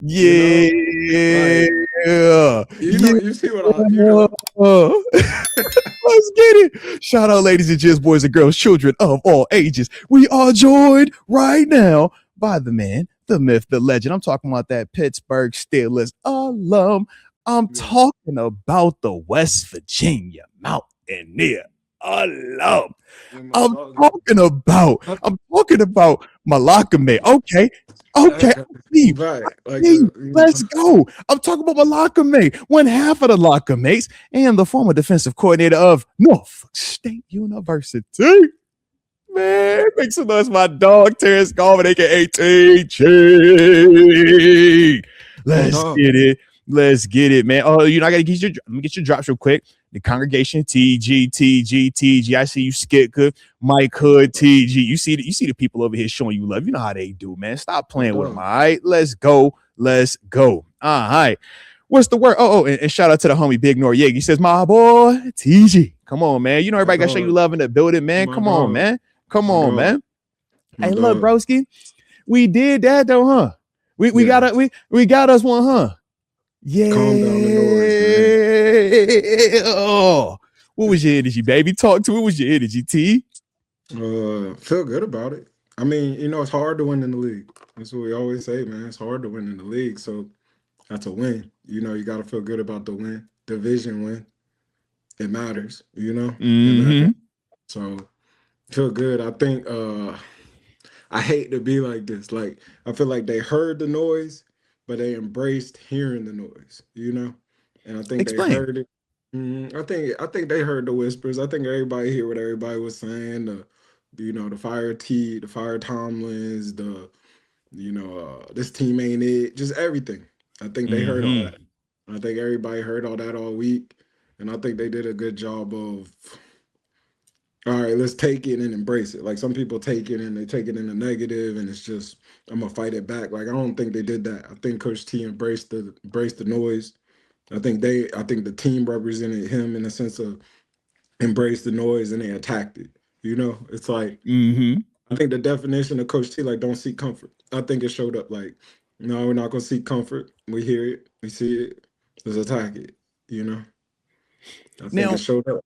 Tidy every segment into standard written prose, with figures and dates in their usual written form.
Yeah. Like, Yeah. you see what you know. Let's get it. Shout out, ladies and gents, boys and girls, children of all ages. We are joined right now by the man, the myth, the legend. I'm talking about that Pittsburgh Steelers alum. I'm Yeah. talking about the West Virginia Mountaineer alum. And my I'm dog. talking about Malakame. Okay. Right. Like Let's go. I'm talking about Malakame, one half of the Lakamates, and the former defensive coordinator of Norfolk State University. Man, make some noise, my dog, Terence Garvin, aka TG. my Let's dog. get it. Let's get it, man. Oh, I gotta get let me get your drops real quick. The congregation, TG. I see you, Skit Good, Mike Hood, TG. You see the people over here showing you love. You know how they do, man. Stop My playing with them. All dog. right, let's go. Let's go. All right. What's the word? And shout out to the homie Big Noriega. He says, my boy, TG. Come on, man. You know My everybody gotta show you dog. love in the building, man. My Come on, dog. man. Come My on, dog. man. My Hey, look, dog. broski, we did that though, huh? We Yeah. got it. We got us one, huh? Yeah. Calm down the noise, man. Oh, what was your energy, baby? Talk to me. What was your energy, T? Feel good about it. I mean, it's hard to win in the league. That's what we always say, man. It's hard to win in the league. So that's a win. You got to feel good about the win. Division win. It matters, It matters. Mm-hmm. So feel good. I think I hate to be like this. Like I feel like they heard the noise, but they embraced hearing the noise. And I think they Explain. heard it. I think they heard the whispers. I think everybody hear what everybody was saying. The fire T, the fire Tomlins, this team ain't it. Just everything. I think they heard all Mm-hmm. that. I think everybody heard all that all week, and I think they did a good job of all right, let's take it and embrace it. Like some people take it and they take it in a negative, and it's just I'm gonna fight it back. Like I don't think they did that. I think Coach T embraced the noise. I think the team represented him in the sense of embrace the noise and they attacked it. It's like Mm-hmm. I think the definition of Coach T like don't seek comfort. I think it showed up like no, we're not gonna seek comfort. We hear it, we see it, let's attack it. You know, I think it Now, showed up.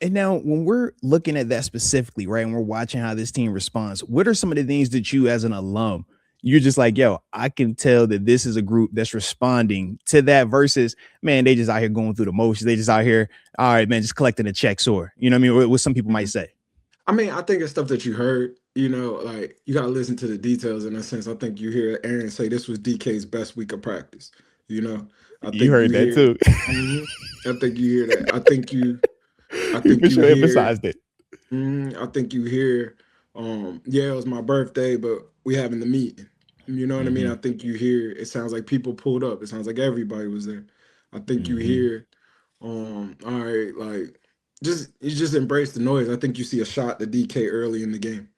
when we're looking at that specifically, right, and we're watching how this team responds, what are some of the things that you, as an alum, you're just like, yo, I can tell that this is a group that's responding to that versus, man, they just out here going through the motions. They just out here, all right, man, just collecting a check, or you know what I mean? What some people might say. I mean, I think it's stuff that you heard. Like you gotta listen to the details in a sense. I think you hear Aaron say this was DK's best week of practice. You know, I You think you heard that hear. too. Mhm. I think you hear that. I He think for you sure hear. emphasized it. I think you hear. Yeah, it was my birthday, but we having the meeting. You know what I mean? Mm-hmm. I think you hear. It sounds like people pulled up. It sounds like everybody was there. I think you Mm-hmm. hear. All right, like you just embrace the noise. I think you see a shot to DK early in the game.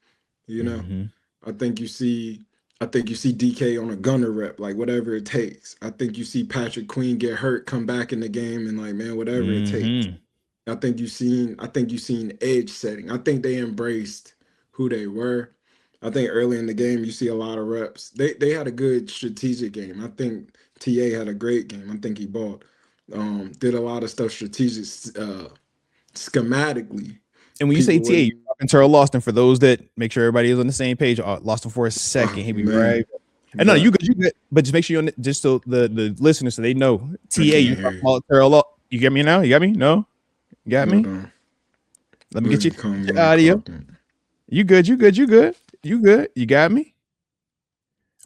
You know, Mm-hmm. I think you see. I think you see DK on a gunner rep, like whatever it takes. I think you see Patrick Queen get hurt, come back in the game, and like man, whatever it takes. Mm-hmm. I think you seen edge setting. I think they embraced who they were. I think early in the game you see a lot of reps. They had a good strategic game. I think TA had a great game. I think he balled. Did a lot of stuff strategic schematically. And when you say People TA, you're wouldn't. talking Terrell Lawson. For those that make sure everybody is on the same page, lost him for a second. Oh He'll be man, right. And no, yeah, you good. But just make sure you're just so the listeners so they know. TA, I you can't hear talking you. about Terrell Law. You get me now? You got me? No? You got Hold me? on. Let me get you Boogie calling me on the audio. clock. Man. You good, you good, you good. You good. You got me?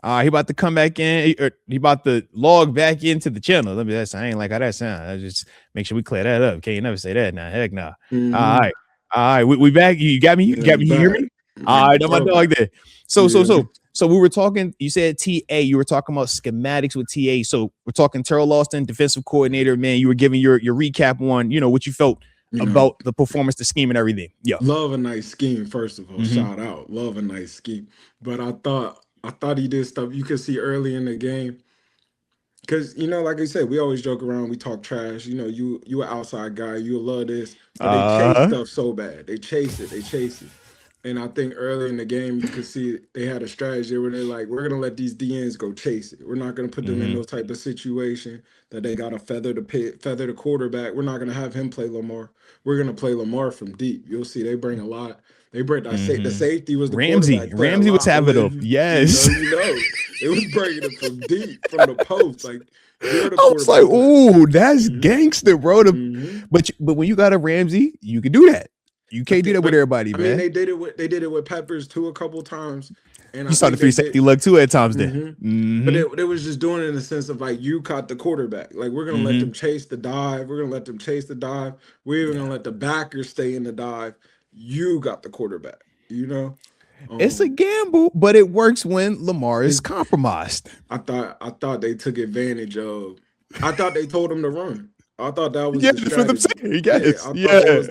He about to come back in, or he about to log back into the channel. Let me I ain't like how that sound. I just make sure we clear that up. Can't never say that now. Heck no. Nah. All Mm-hmm. right. All right. We back. You got me? You Yeah, got you me? You hear back me? All like right, I'm my pro. dog there. So, so, Yeah. so, so we were talking, you said TA, you were talking about schematics with TA. So we're talking Terrell Austin, defensive coordinator, man. You were giving your recap on, what you felt You know, about the performance, the scheme, and everything. Yeah. love a nice scheme, first of all. Mm-hmm. Shout out. Love a nice scheme. But I thought he did stuff you could see early in the game. Cause like I said, we always joke around, we talk trash. You an outside guy, you love this, but they chase Uh-huh. stuff so bad. They chase it, they chase it. And I think early in the game, you could see they had a strategy where they're like, we're gonna let these DNs go chase it. We're not gonna put them in Mm-hmm. those type of situation that they gotta feather the quarterback. We're not gonna have him play Lamar. We're gonna play Lamar from deep. You'll see they bring a lot. They bring the Mm-hmm. safety was the Ramsey. quarterback play a Ramsey was lot. having them. Yes. It was bringing it from deep, from the post. Like you're the I was like, quarterback play. "Ooh, that's hmm gangster, bro." hmm But when you got a Ramsey, you can do that. You I can't do think, that with but everybody, I mean, man. they did it with Peppers too a couple times, and You I saw the think they three did. safety look too at times. Then. hmm But Mm-hmm. they was just doing it in the sense of like you caught the quarterback. Like we're gonna let Mm-hmm. them chase the dive. We're gonna let them chase the dive. We're even Yeah. gonna let the backers stay in the dive. You got the quarterback. You know. It's a Um. gamble, but it works when Lamar is It, compromised. I thought they took advantage of. I thought they told him to run. I thought that was Yeah, the that's what I'm strategy. saying. Yeah. Yes. Yeah.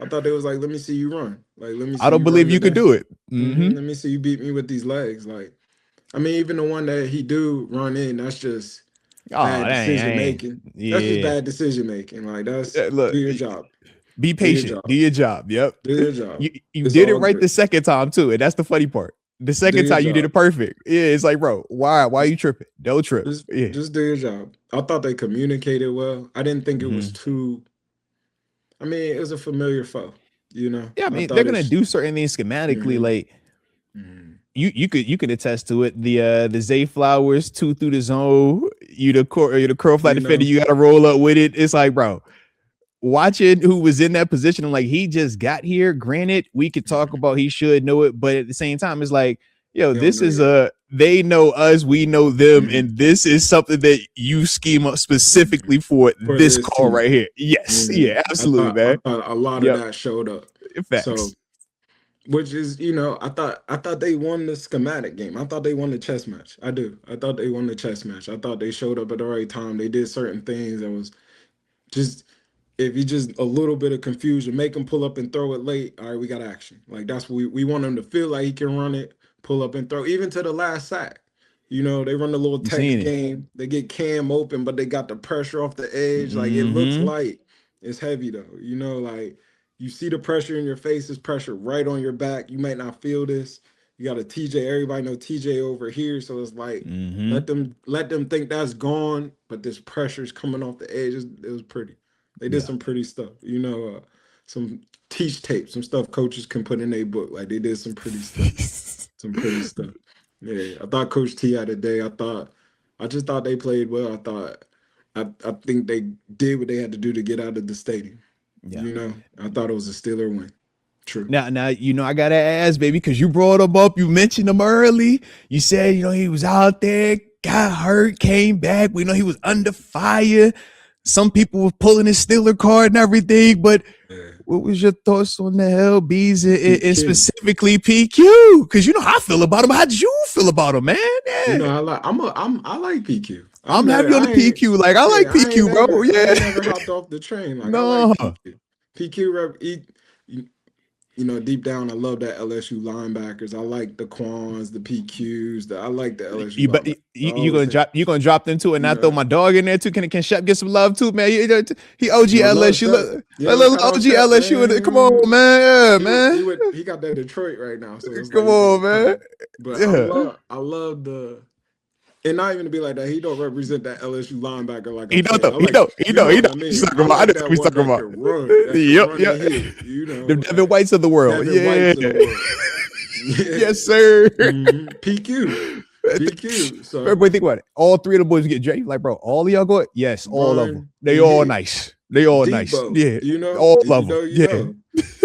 I thought they was like, let me see you run. Like let me I see don't you run believe you could today. do it. Mm-hmm. Let me see you beat me with these legs. Like I mean, even the one that he do run in, that's just Oh, bad dang, decision ain't. making. That's just Yeah. bad decision making. Like that's do Look, your job. be Do your patient. job. Do your job. Yep. Do your job. You It's did it all right good. the second time too, and that's the funny part. The Do second your time you did job. it perfect. Yeah, it's like, bro, why are Just you tripping? Don't trip. Yeah. just do your job. I thought they communicated well. I didn't think it was Mm-hmm. too. I mean, it was a familiar foe. You know, Yeah, I I mean, they're thought gonna it's. do certain things schematically. hmm Like hmm you could attest to it. The Zay Flowers two through the zone. You the curl flat You defender. know, You got to roll up with it. It's like, bro, watching who was in that position and like he just got here. Granted, we could talk mhm, about he should know it, but at the same time, it's like, yo, they don't this know is yet. a they know us, we know them, hmm and this is something that you scheme up hmm specifically for For this this call team. right here. Yes, yeah, absolutely, I man. thought a lot of Yep, that showed up. So facts. which is, I thought they won the schematic game. I thought they won the chess match. I do. I thought they won the chess match. I thought they showed up at the right time. They did certain things that was just if you just a little bit of confusion, make him pull up and throw it late. All right, we got action. Like that's what we want him to feel like he can run it, pull up and throw, even to the last sack. They run the little You text seen it? game. They get Cam open, but they got the pressure off the edge. Like it looks Mm-hmm. light. It's heavy though. Like you see the pressure in your face, this pressure right on your back. You might not feel this. You got a TJ, everybody know TJ over here. So it's like Mm-hmm. let them think that's gone, but this pressure's coming off the edge. It was pretty. They did Yeah. some pretty stuff. Some teach tape, some stuff coaches can put in their book. Like they did some pretty stuff. Some pretty stuff. Yeah, I thought Coach T had a day. I just thought they played well. I think they did what they had to do to get out of the stadium. Yeah. I thought it was a Steeler win. True. Now I gotta ask, baby, because you brought him up. You mentioned him early. You said he was out there, got hurt, came back. We know he was under fire. Some people were pulling his Steeler card and everything. But Yeah. what was your thoughts on the LBs and PQ. specifically PQ? Because you know how I feel about him. How did you feel about him, man? Yeah, I like PQ. I'm heavy on the I ain't PQ. Like I like PQ, bro. I Yeah, ain't never hopped off the train. Like I like no, PQ. PQ rep deep down, I love that LSU linebackers. I like the Quans, the PQs. I like the LSU you but linebackers. I you always gonna say, drop them too, and you not throw know, my dog in there too. Can Shep get some love too, man? He OG love LSU, Shep. a little Shout out OG Shep, LSU. Come on, man. man, yeah, man. He got that Detroit right now, so it's like Come he got on, to man. come. But Yeah, I love the and not even to be like that. He don't represent that LSU linebacker like he I'm know saying. though. I like He know. He know what I what he's mean. talking I about. I know like what that he's one talking about. that can Yep, run yep. and hit. The Devin Whites of the world. Devin Yeah. White's of the world. Yeah. Yes, sir. PQ. PQ. So Everybody think about it. All three of the boys get Jay. Like, bro, all of y'all go. Yes, all of them. run They and all hit. nice. They all nice. Debo. Yeah, all If of them. you Yeah. know.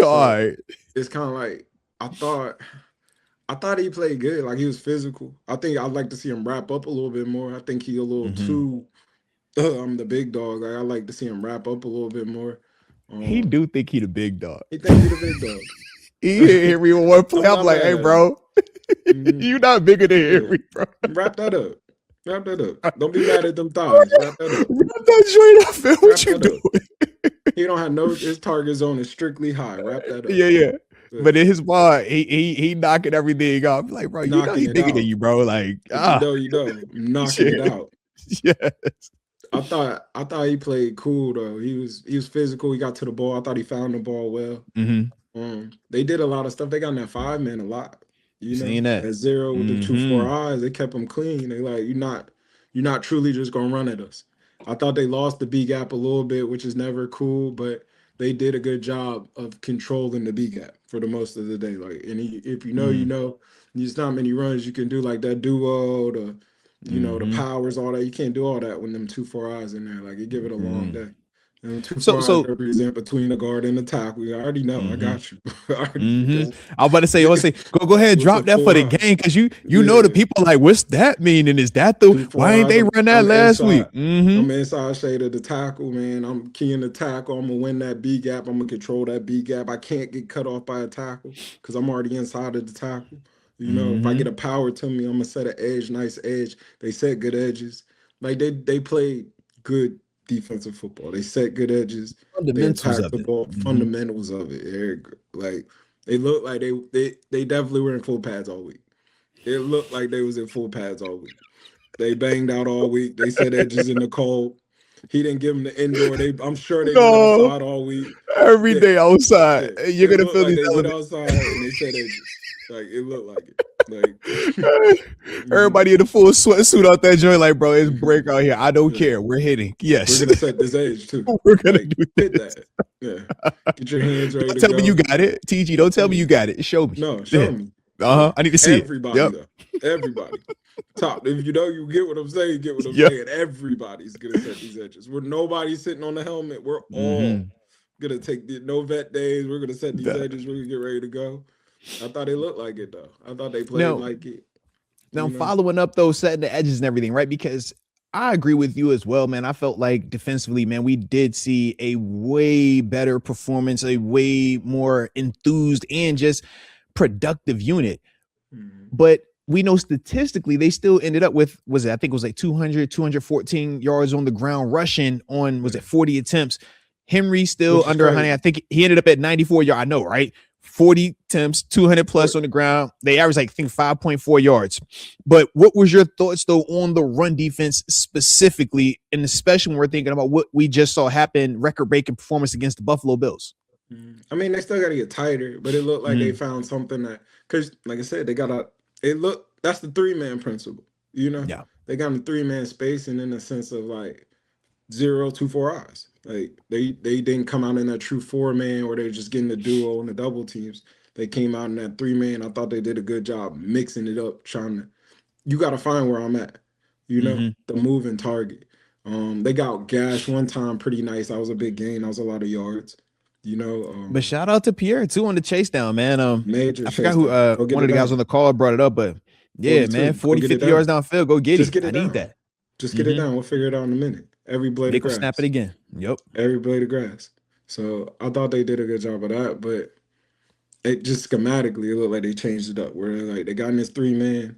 All So right. it's kind of like I thought I thought he played good. Like he was physical. I think I'd like to see him wrap up a little bit more. I think he a little Mm-hmm. too I'm the big dog. Like I like to see him wrap up a little bit more. He Um do think he the big dog. he think he the big dog. He hear me one play. I'm I'm not like, mad hey, at him. bro, Mhm. you not bigger than Yeah. Henry, bro. Wrap that up. Wrap that up. Don't be mad at them thighs. Wrap that up. Wrap that joint up, man. What Wrap you that up. doing? He don't have no his target zone is strictly high. Wrap that up. Yeah, yeah. Yeah. But in his mind, he knocking everything off. Like, bro, you know Knocking he it bigger than out. you, bro. Like, If you know, you know. Knocking it shit. out. Yeah. I thought he played cool though. He was physical. He got to the ball. I thought he found the ball well. Mm-hmm. They did a lot of stuff. They got in that 5-man a lot. You seen that? That 0 with the 2-4 Mm-hmm. eyes, they kept them clean. They like you're not truly just gonna run at us. I thought they lost the B gap a little bit, which is never cool, but they did a good job of controlling the B gap for the most of the day. Like, and if you know, you Mm-hmm. know, there's not many runs you can do like that duo, the Mm-hmm. powers, all that. You can't do all that when them 2-4 eyes in there. Like, it give it a long Mm-hmm. day. And two So four eyes so represent between the guard and the tackle. I already know. I mm-hmm. got you. I already Mm-hmm. got I was about to say, go ahead, what's drop a that for four the eye? game because you know the Yeah. people like, what's that mean? And is that the Two why four ain't eyes. they run that I'm last inside. week? Mm-hmm. I'm inside shade of the tackle, man. I'm keying the tackle. I'm gonna win that B gap. I'm gonna control that B gap. I can't get cut off by a tackle because I'm already inside of the tackle. If I Mm-hmm. get a power to me, I'm gonna set an edge, nice edge. They set good edges. Like they played good defensive football. They set good edges. They Fundamentals attacked of the it. ball. Mm-hmm. Fundamentals of it. Like they looked like they definitely were in full pads all week. It looked like they was in full pads all week. They banged out all week. They said edges in the cold. He didn't give them the indoor. I'm sure they went No, outside all week. every Yeah, day outside, yeah. you're It gonna looked feel like these they went elements. outside and they said edges. Like it looked like it. Like Everybody in the full sweatsuit out that joint, like, bro, it's break out here. I don't yeah. care. We're hitting. We're Yes, gonna set this edge too. we're gonna Like do hit this. that. Yeah. Get your hands ready Don't to tell me you go. got it, TG. Don't tell me Yeah. you got it. Show me. No, show Yeah. me. Yeah. I need to see it. Everybody Yep. though. Everybody. Top. If you know you get what I'm saying, you get what I'm Yep. saying. Everybody's gonna set these edges. We're nobody's sitting on the helmet. We're all Mm-hmm. gonna take the no vet days. We're gonna set these edges. We're gonna get ready to go. I thought they looked like it though. I thought they played Now, like it. now You know. following up those setting the edges and everything, right? Because I agree with you as well, man. I felt like defensively, man, we did see a way better performance, a way more enthused and just productive unit. Mhm. But we know statistically they still ended up with, was it, I think it was like 214 yards on the ground rushing on, was Yeah. it 40 attempts. Henry still Which is under 100. I crazy. think he ended up at 94 yards. I know, right? 40 attempts, 200 plus For on the ground. They averaged like, I think, 5.4 yards. But what was your thoughts though on the run defense specifically, and especially when we're thinking about what we just saw happen, record-breaking performance against the Buffalo Bills? I mean, they still got to get tighter, but it looked like they Mm, found something that, because, like I said, they got a. It looked that's the 3-man principle. yeah. They got in the 3-man space, and in the sense of like 0, 2, 4 eyes. Like they didn't come out in that true 4-man where they're just getting the duo and the double teams. They came out in that 3-man. I thought they did a good job mixing it up, trying to. You got to find where I'm at. Mm-hmm. The moving target. They got gash one time, pretty nice. That was a big gain. That was a lot of yards. But shout out to Pierre too on the chase down, man. Major I forgot chase who down. Go get one of it the guys on down. the call brought it up, but yeah, man, 42. Go 40, get it 50 yards down. downfield. Go get Just him. get I it need down. that. Just get it Mm-hmm. down. We'll figure it out in a minute. Every blade of Nickel snap it grass. again. Yep. Every blade of grass. So I thought they did a good job of that, but it just schematically it looked like they changed it up. Where like they got in this 3-man.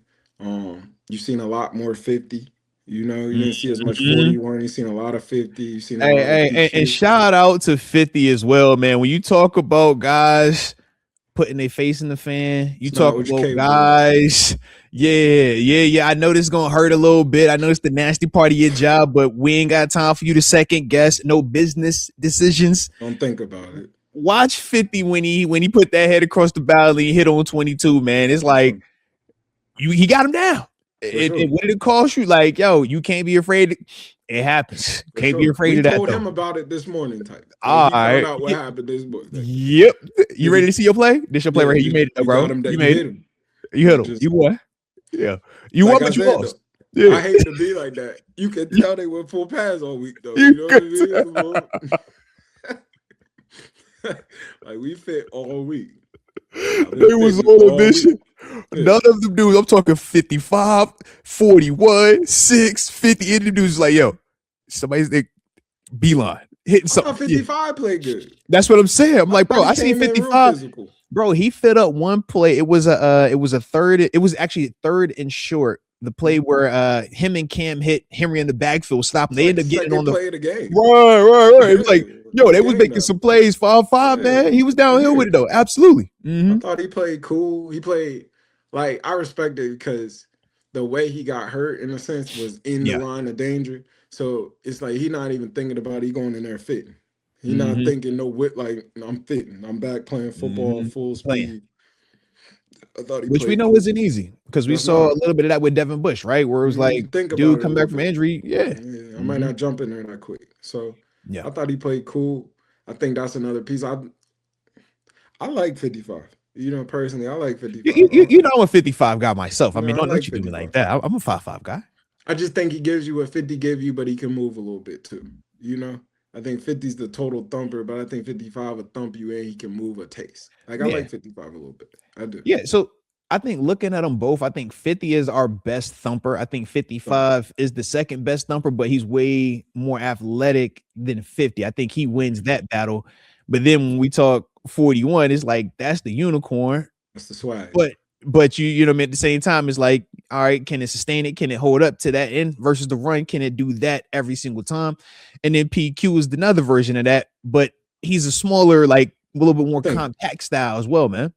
You've seen a lot more 50. You didn't see as much Mm-hmm. 41. You've seen a lot of 50. You've seen a Hey, lot of hey, and PQ. shout out to 50 as well, man. When you talk about guys putting their face in the fan, you It's not talk what you're about capable of. guys. Yeah. I know this is gonna hurt a little bit. I know it's the nasty part of your job, but we ain't got time for you to second guess. No business decisions. Don't think about it. Watch 50 when he put that head across the bow and he hit on 22, man. It's For like sure. he got him down. For And sure. what did it cost you? Like, yo, you can't be afraid. It happens. For Can't be sure. afraid We of that told though. him about it this morning, type. Like All he found right. out what happened this morning. Like, Yep. You did ready he to see your play? This your play yeah, right here. You did made it, you got bro. him You that you made hit it. him. You hit Like him. You just won. Yeah. You won, like I but you said though. lost. Yeah. I hate to be like that. You can You, tell they went full pass all week though. you You know what I could mean? tell. Like we fit all week. I've been They was fitting on a all week. mission. Yeah. None of them dudes, I'm talking 55, 41, 6, 50. And the dudes like, yo, somebody's like, beeline, hitting I thought something. Yeah. 55 played good. That's what I'm saying. I'm I like, thought bro, he I seen came in real 55. physical. Bro, he fit up one play. It was a third. It was actually third and short. The play where him and Cam hit Henry in the backfield, stop him. It's They like the ended up getting on second the play of the game. right. It was like, Of yo, the they was game making though. some plays 5-5, Yeah. man. He was downhill Yeah. with it though. Absolutely. I Mm-hmm. thought he played cool. He played like I respect it because the way he got hurt in a sense was in the Yeah. line of danger. So it's like he not even thinking about he going in there fitting. He not thinking no whip like I'm fitting. I'm back playing football full Playing. speed. I thought he Which we played know cool. isn't easy because we That's saw a not. little bit of that with Devin Bush, right? Where it was You like, think about dude, it a come back little from bit. injury. Yeah. Yeah, I might not jump in there that quick. So Yeah. I thought he played cool. I think that's another piece. I like 55. Personally, I like 55. You know, I'm a 55 guy myself. I No, mean, I don't like you do me like 55. that. I'm a 5'5" guy. I just think he gives you what 50 give you, but he can move a little bit too. You know, I think 50's the total thumper, but I think 55 will thump you and he can move a taste. Like I Yeah. like 55 a little bit. I do. Yeah. So I think looking at them both, I think 50 is our best thumper. I think Thumper. 55 is the second best thumper, but he's way more athletic than 50. I think he wins that battle. But then when we talk 41, it's like that's the unicorn. That's the swag. But you know what I mean, at the same time, it's like, all right, can it sustain it? Can it hold up to that end versus the run? Can it do that every single time? And then PQ is another version of that, but he's a smaller, like a little bit more I think compact style as well, man.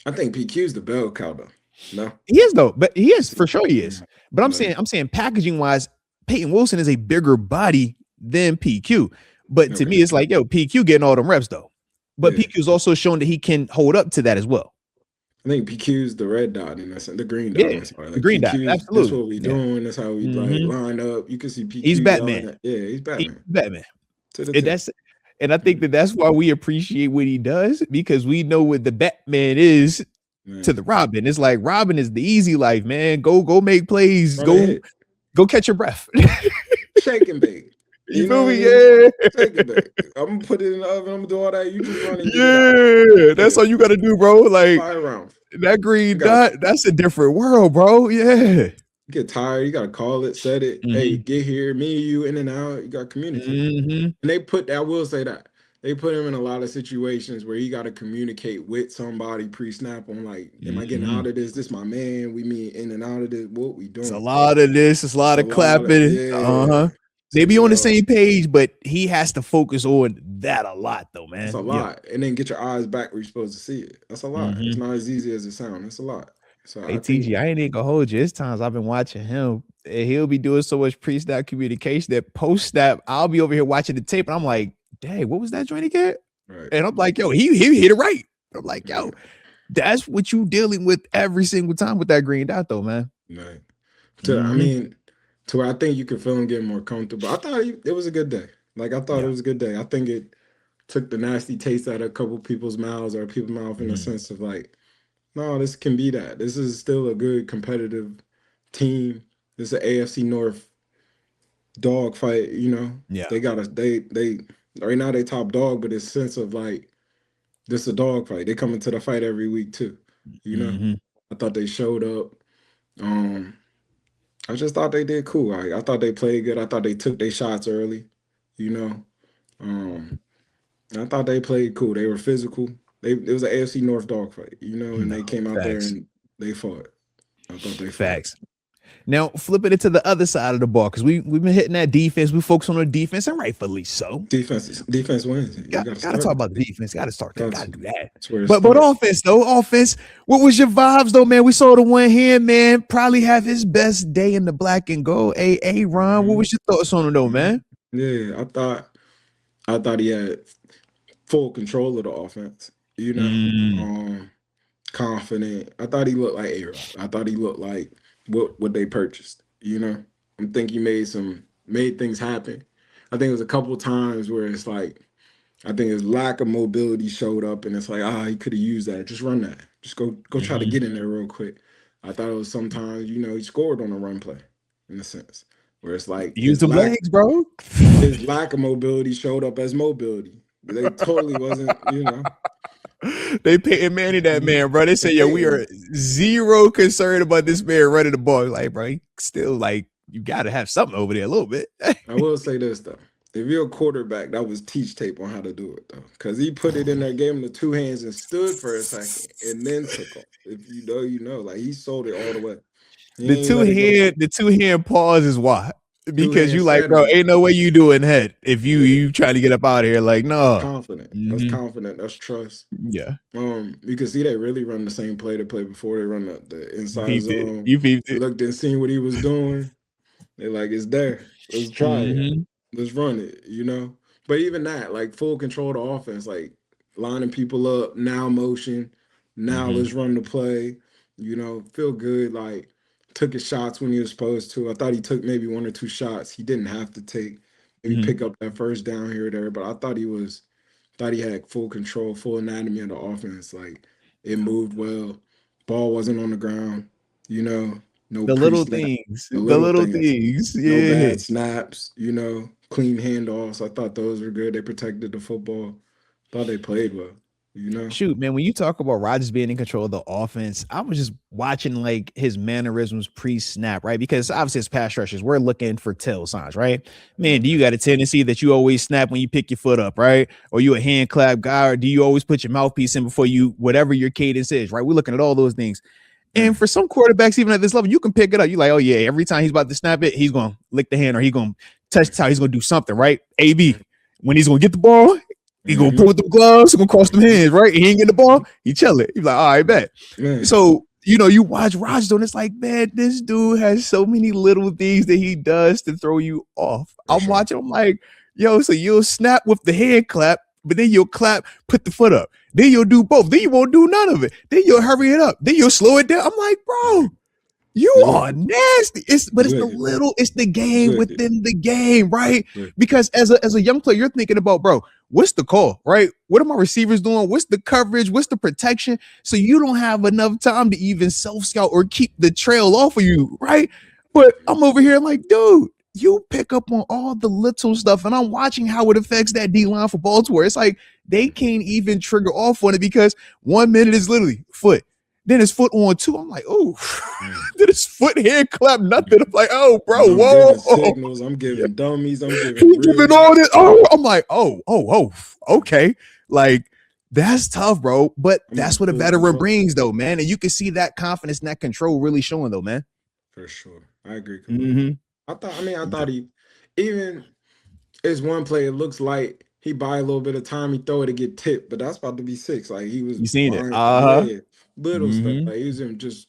I think PQ's the bell cow though. No. He is though, but he is for sure he is. But I'm Like, saying packaging wise, Peyton Wilson is a bigger body than PQ. But to me, okay. it's like, yo, PQ getting all them reps though. But Yeah. PQ is also shown that he can hold up to that as well. I think PQ's the red dot in that sense, the green dot. Yeah, I'm sorry. the Like green dot, PQ's this absolutely. what we Yeah. doing. That's how we like line up. You can see He's PQ Batman. yelling at, yeah, he's He's Batman. Batman. To the And T. I think that's why we appreciate what he does because we know what the Batman is to Man. the Robin. It's like Robin is the easy life, man. Go make plays. Run ahead. Go catch your breath. Shake and bake. You know feel what me? I mean? Yeah. Shake and bake. I'm gonna put it in the oven. I'm gonna do all that. You just run and get it out. Yeah. That's all you gotta do, bro. Like Fire round. that green Got dot, you. that's a different world, bro. Yeah. You get tired. You gotta call it, set it. Hey, get here. Me and you in and out. You gotta communicate. And they put. I will say that they put him in a lot of situations where he got to communicate with somebody pre-snap on like, am I getting out of this? This my man. We mean in and out of this. What we doing? It's a lot of this. It's a lot of clapping. Yeah. They be on the same page, but he has to focus on that a lot, though, man. That's a lot. And then get your eyes back where you're supposed to see it. That's a lot. It's not as easy as it sounds. It's a lot. So Hey, TG, I ain't even gonna hold you. It's times I've been watching him, and he'll be doing so much pre-snap communication that post-snap, I'll be over here watching the tape, and I'm like, dang, what was that joint again? Right. And I'm like, yo, he hit it right. I'm like, yo, that's what you dealing with every single time with that green dot, though, man. Right. I mean, to where I think you could feel him getting more comfortable. I thought it was a good day. Like I thought it was a good day. I think it took the nasty taste out of a couple people's mouths or people's mouth in the sense of like, no, this can be that. This is still a good competitive team. This is an AFC North dog fight, Yeah. They got they right now they top dog, but it's sense of like this is a dog fight. They come into the fight every week too. I thought they showed up. I just thought they did cool. I thought they played good. I thought they took their shots early, I thought they played cool. They were physical. It was an AFC North dogfight, and they came out there and they fought. I thought they fought. Now flipping it to the other side of the ball because we've been hitting that defense. We focus on the defense and rightfully so. Defense wins. You gotta talk about the defense. Gotta start that. Gotta do that. But offense though, what was your vibes though, man? We saw the one hand man probably have his best day in the black and gold. Ron, what was your thoughts on him though, man? Yeah, I thought he had full control of the offense. Confident. I thought he looked like A-Rod. I thought he looked like what they purchased. I think he made things happen. I think it was a couple times where it's like, I think his lack of mobility showed up, and it's like, he could have used that. Just run that. Just go try to get in there real quick. I thought it was sometimes, he scored on a run play, in a sense, where it's like use the legs, bro. His lack of mobility showed up as mobility. They totally wasn't, They Peyton Manning that man, bro. They said, yo, we are zero concerned about this man running the ball. Like, bro, he still like you got to have something over there a little bit. I will say this though, if you're a quarterback, that was teach tape on how to do it though, because he put it in there, gave him the two hands, and stood for a second, and then took off. If you know, like he sold it all the way. The two hand pause is why. Because you like, bro, ain't no way you doing head if you trying to get up out of here. Like, no. Confident. That's confident. That's trust. Yeah. You can see they really run the same play they played before. They run the inside zone. You looked and seen what he was doing. They like, it's there. Let's try it. Let's run it. But even that, like full control of the offense, like lining people up, now motion, now Mm-hmm. let's run the play. Feel good. Like took his shots when he was supposed to. I thought he took maybe one or two shots he didn't have to take. Maybe Mm-hmm. pick up that first down here or there. But I thought he had full control, full anatomy of the offense. Like it moved well. Ball wasn't on the ground. No The pre little snap, things, the the little little things, things. no Yeah. bad snaps. Clean handoffs. I thought those were good. They protected the football. Thought they played well. You know. Shoot, man, when you talk about Rodgers being in control of the offense, I was just watching like his mannerisms pre-snap, right? Because obviously as pass rushers, we're looking for tell signs, right? Man, do you got a tendency that you always snap when you pick your foot up, right? Or you a hand clap guy, or do you always put your mouthpiece in before you whatever your cadence is, right? We're looking at all those things. And for some quarterbacks, even at this level, you can pick it up. You're like, oh yeah, every time he's about to snap it, he's gonna lick the hand or he's gonna touch the towel, he's gonna do something, right? AB. When he's gonna get the ball, he gonna Mm-hmm. pull with the gloves, he gonna cross them hands, right? He ain't get the ball, he chill it. He's like, all right, bet. Man. So, you watch Rodgers and it's like, man, this dude has so many little things that he does to throw you off. For I'm sure. watching, I'm like, yo, so you'll snap with the hand clap, but then you'll clap, put the foot up. Then you'll do both. Then you won't do none of it. Then you'll hurry it up. Then you'll slow it down. I'm like, bro, you are Good. nasty. But Good. it's the game Good. within the game, right? Good. Because as a young player, you're thinking about, bro, what's the call, right? What are my receivers doing? What's the coverage? What's the protection? So you don't have enough time to even self scout or keep the trail off of you, right? But I'm over here like, dude, you pick up on all the little stuff, and I'm watching how it affects that D line for Baltimore. It's like they can't even trigger off on it because 1 minute is literally foot, then his foot on two. I'm like, oh, Mm. did his foot hand clap nothing? I'm like, oh, bro, And I'm giving whoa. signals. I'm giving dummies. I'm giving He giving reals. all this. Oh, I'm like, okay. Like, that's tough, bro. But I'm in that's what a full veteran control. brings, though, man. And you can see that confidence and that control really showing, though, man. For sure. I agree completely. Mm-hmm. I thought he even it's one play, it looks like he buy a little bit of time, he throw it to get tipped, but that's about to be six. Like he was You seen it. buying, Uh-huh. yeah, little stuff. Mm-hmm. Like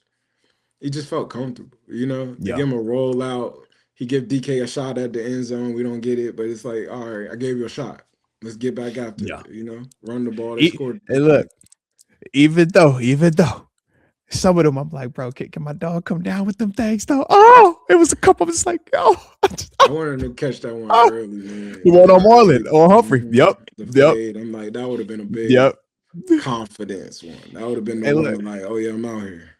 he just felt comfortable, They Yeah. give him a rollout. He give DK a shot at the end zone. We don't get it, but it's like, all right, I gave you a shot. Let's get back after Yeah. it, Run the ball. They scored Hey, those look, points. even though some of them, I'm like, bro, can my dog come down with them things though? Oh, it was a couple. I was like, oh, I wanted to catch that one oh. early, man. The one on That Marlin early or Humphrey. Yep. the Yep. fade. I'm like, that would have been a big Yep. confidence one. That would have been the Hey, look. one like, oh yeah, I'm out here.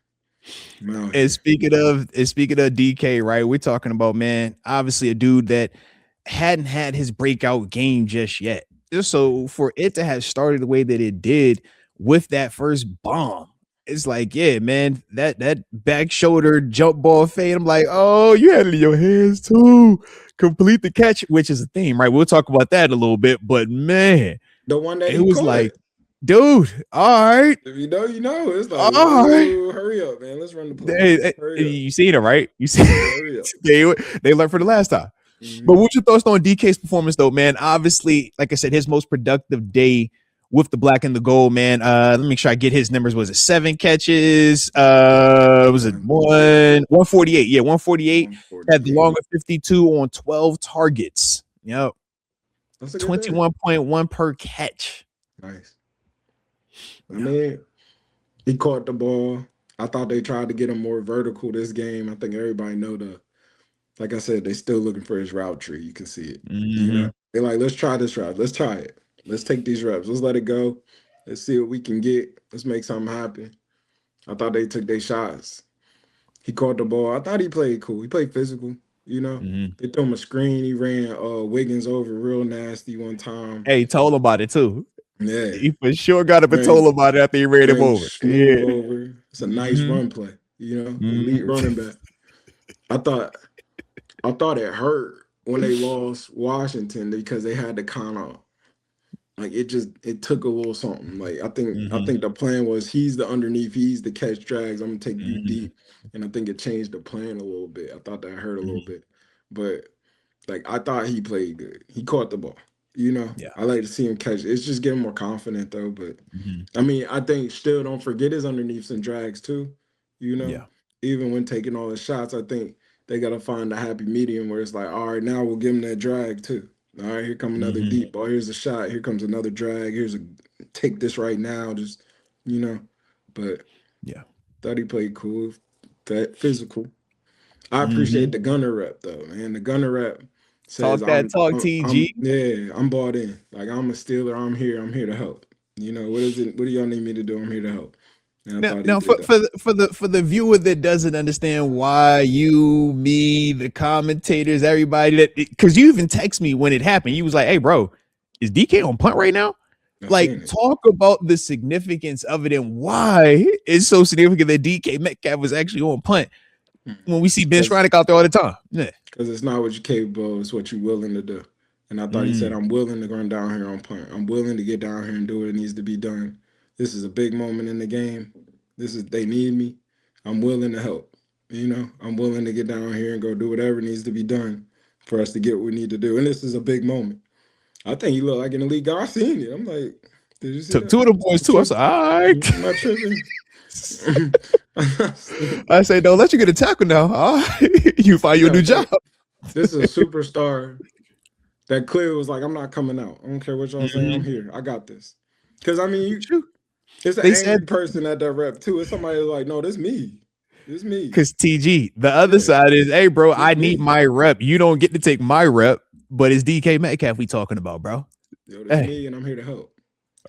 I'm out And here. speaking of DK, right? We're talking about, man, obviously a dude that hadn't had his breakout game just yet. So for it to have started the way that it did with that first bomb, it's like, yeah, man, that back shoulder jump ball fade. I'm like, oh, you had it in your hands too. Complete the catch, which is a theme, right? We'll talk about that a little bit, but man, The one that it he was like, caught. dude, all right, If you know, you know. It's like, all right. whoa, hurry up, man. Let's run the play. Hurry up. You seen it, right? You see, Hurry up. they learned for the last time. But Hmm. what's your thoughts on DK's performance, though, man? Obviously, like I said, his most productive day with the black and the gold, man. Let me make sure I get his numbers. Was it 7 catches? Was it 148? Yeah, 148. Had the 148. longer 52 on 12 targets. Yep. That's a good day. 21.1 per catch. Nice. I Yeah. mean, he caught the ball. I thought they tried to get him more vertical this game. I think everybody know like I said, they still looking for his route tree. You can see it. Mm-hmm. They're like, let's try this route. Let's try it. Let's take these reps. Let's let it go. Let's see what we can get. Let's make something happen. I thought they took their shots. He caught the ball. I thought he played cool. He played physical. Mm-hmm. They threw him a screen. He ran Wiggins over real nasty one time. Hey, told him about it, too. Yeah. He for sure got up and told Ran him about it after he ran him ran over. smooth Yeah. over. It's a nice Mm-hmm. run play. Elite Mm-hmm. running back. I thought I thought it hurt when they lost Washington because they had to kind of like it took a little something. Like I Mm-hmm. think the plan was he's the underneath, he's the catch drags. I'm gonna take you Mm-hmm. deep, and I think it changed the plan a little bit. I thought that hurt a little Mm-hmm. bit, but like I thought he played good. He caught the ball. Yeah. I like to see him catch. It's just getting more confident though. But Mm-hmm. I mean, I think still don't forget his underneaths and drags too. You know, Yeah. even when taking all the shots, I think they gotta find a happy medium where it's like, all right, now we'll give him that drag too. All right, here come another Hmm. deep ball. Here's a shot. Here comes another drag. Here's a take this right now. Just you know, but Yeah. thought he played cool, that physical. I appreciate Hmm. the gunner rep though, man. The gunner rep says Talk that talk, TG. yeah, I'm bought in. Like I'm a Steeler. I'm here to help. You know what is it? What do y'all need me to do? I'm here to help. And I Now, thought he now did for that. for the viewer that doesn't understand why you, me, the commentators, everybody that because you even text me when it happened, you was like, "Hey, bro, is DK on punt right now?" I Like, seen it. talk about the significance of it and why it's so significant that DK Metcalf was actually on punt when we see Ben Because Skronik out there all the time. Yeah. it's not what you're capable of, it's what you're willing to do. And I thought he said, Mm. I'm willing to run down here on punt. I'm willing to get down here and do what it needs to be done. This is a big moment in the game. They need me. I'm willing to help. You know, I'm willing to get down here and go do whatever needs to be done for us to get what we need to do. And this is a big moment. I think he looked like an elite guy. I seen it. I'm like, did you see Took that? two of the boys I'm too. I was tripping. like, all right. Am I tripping? I say, don't let you get a tackle now. All right. You find You your gotta new job. think. This is a superstar that clear was like, I'm not coming out. I don't care what y'all say. I'm Mhm. here. I got this. Because I mean, it's an They said angry person at that rep too. It's somebody like, no, this me. This me. because TG, the other Yeah, side is, hey, bro, this I need me. my rep. You don't get to take my rep, but it's DK Metcalf we talking about, bro. Yo, this Hey, me, and I'm here to help.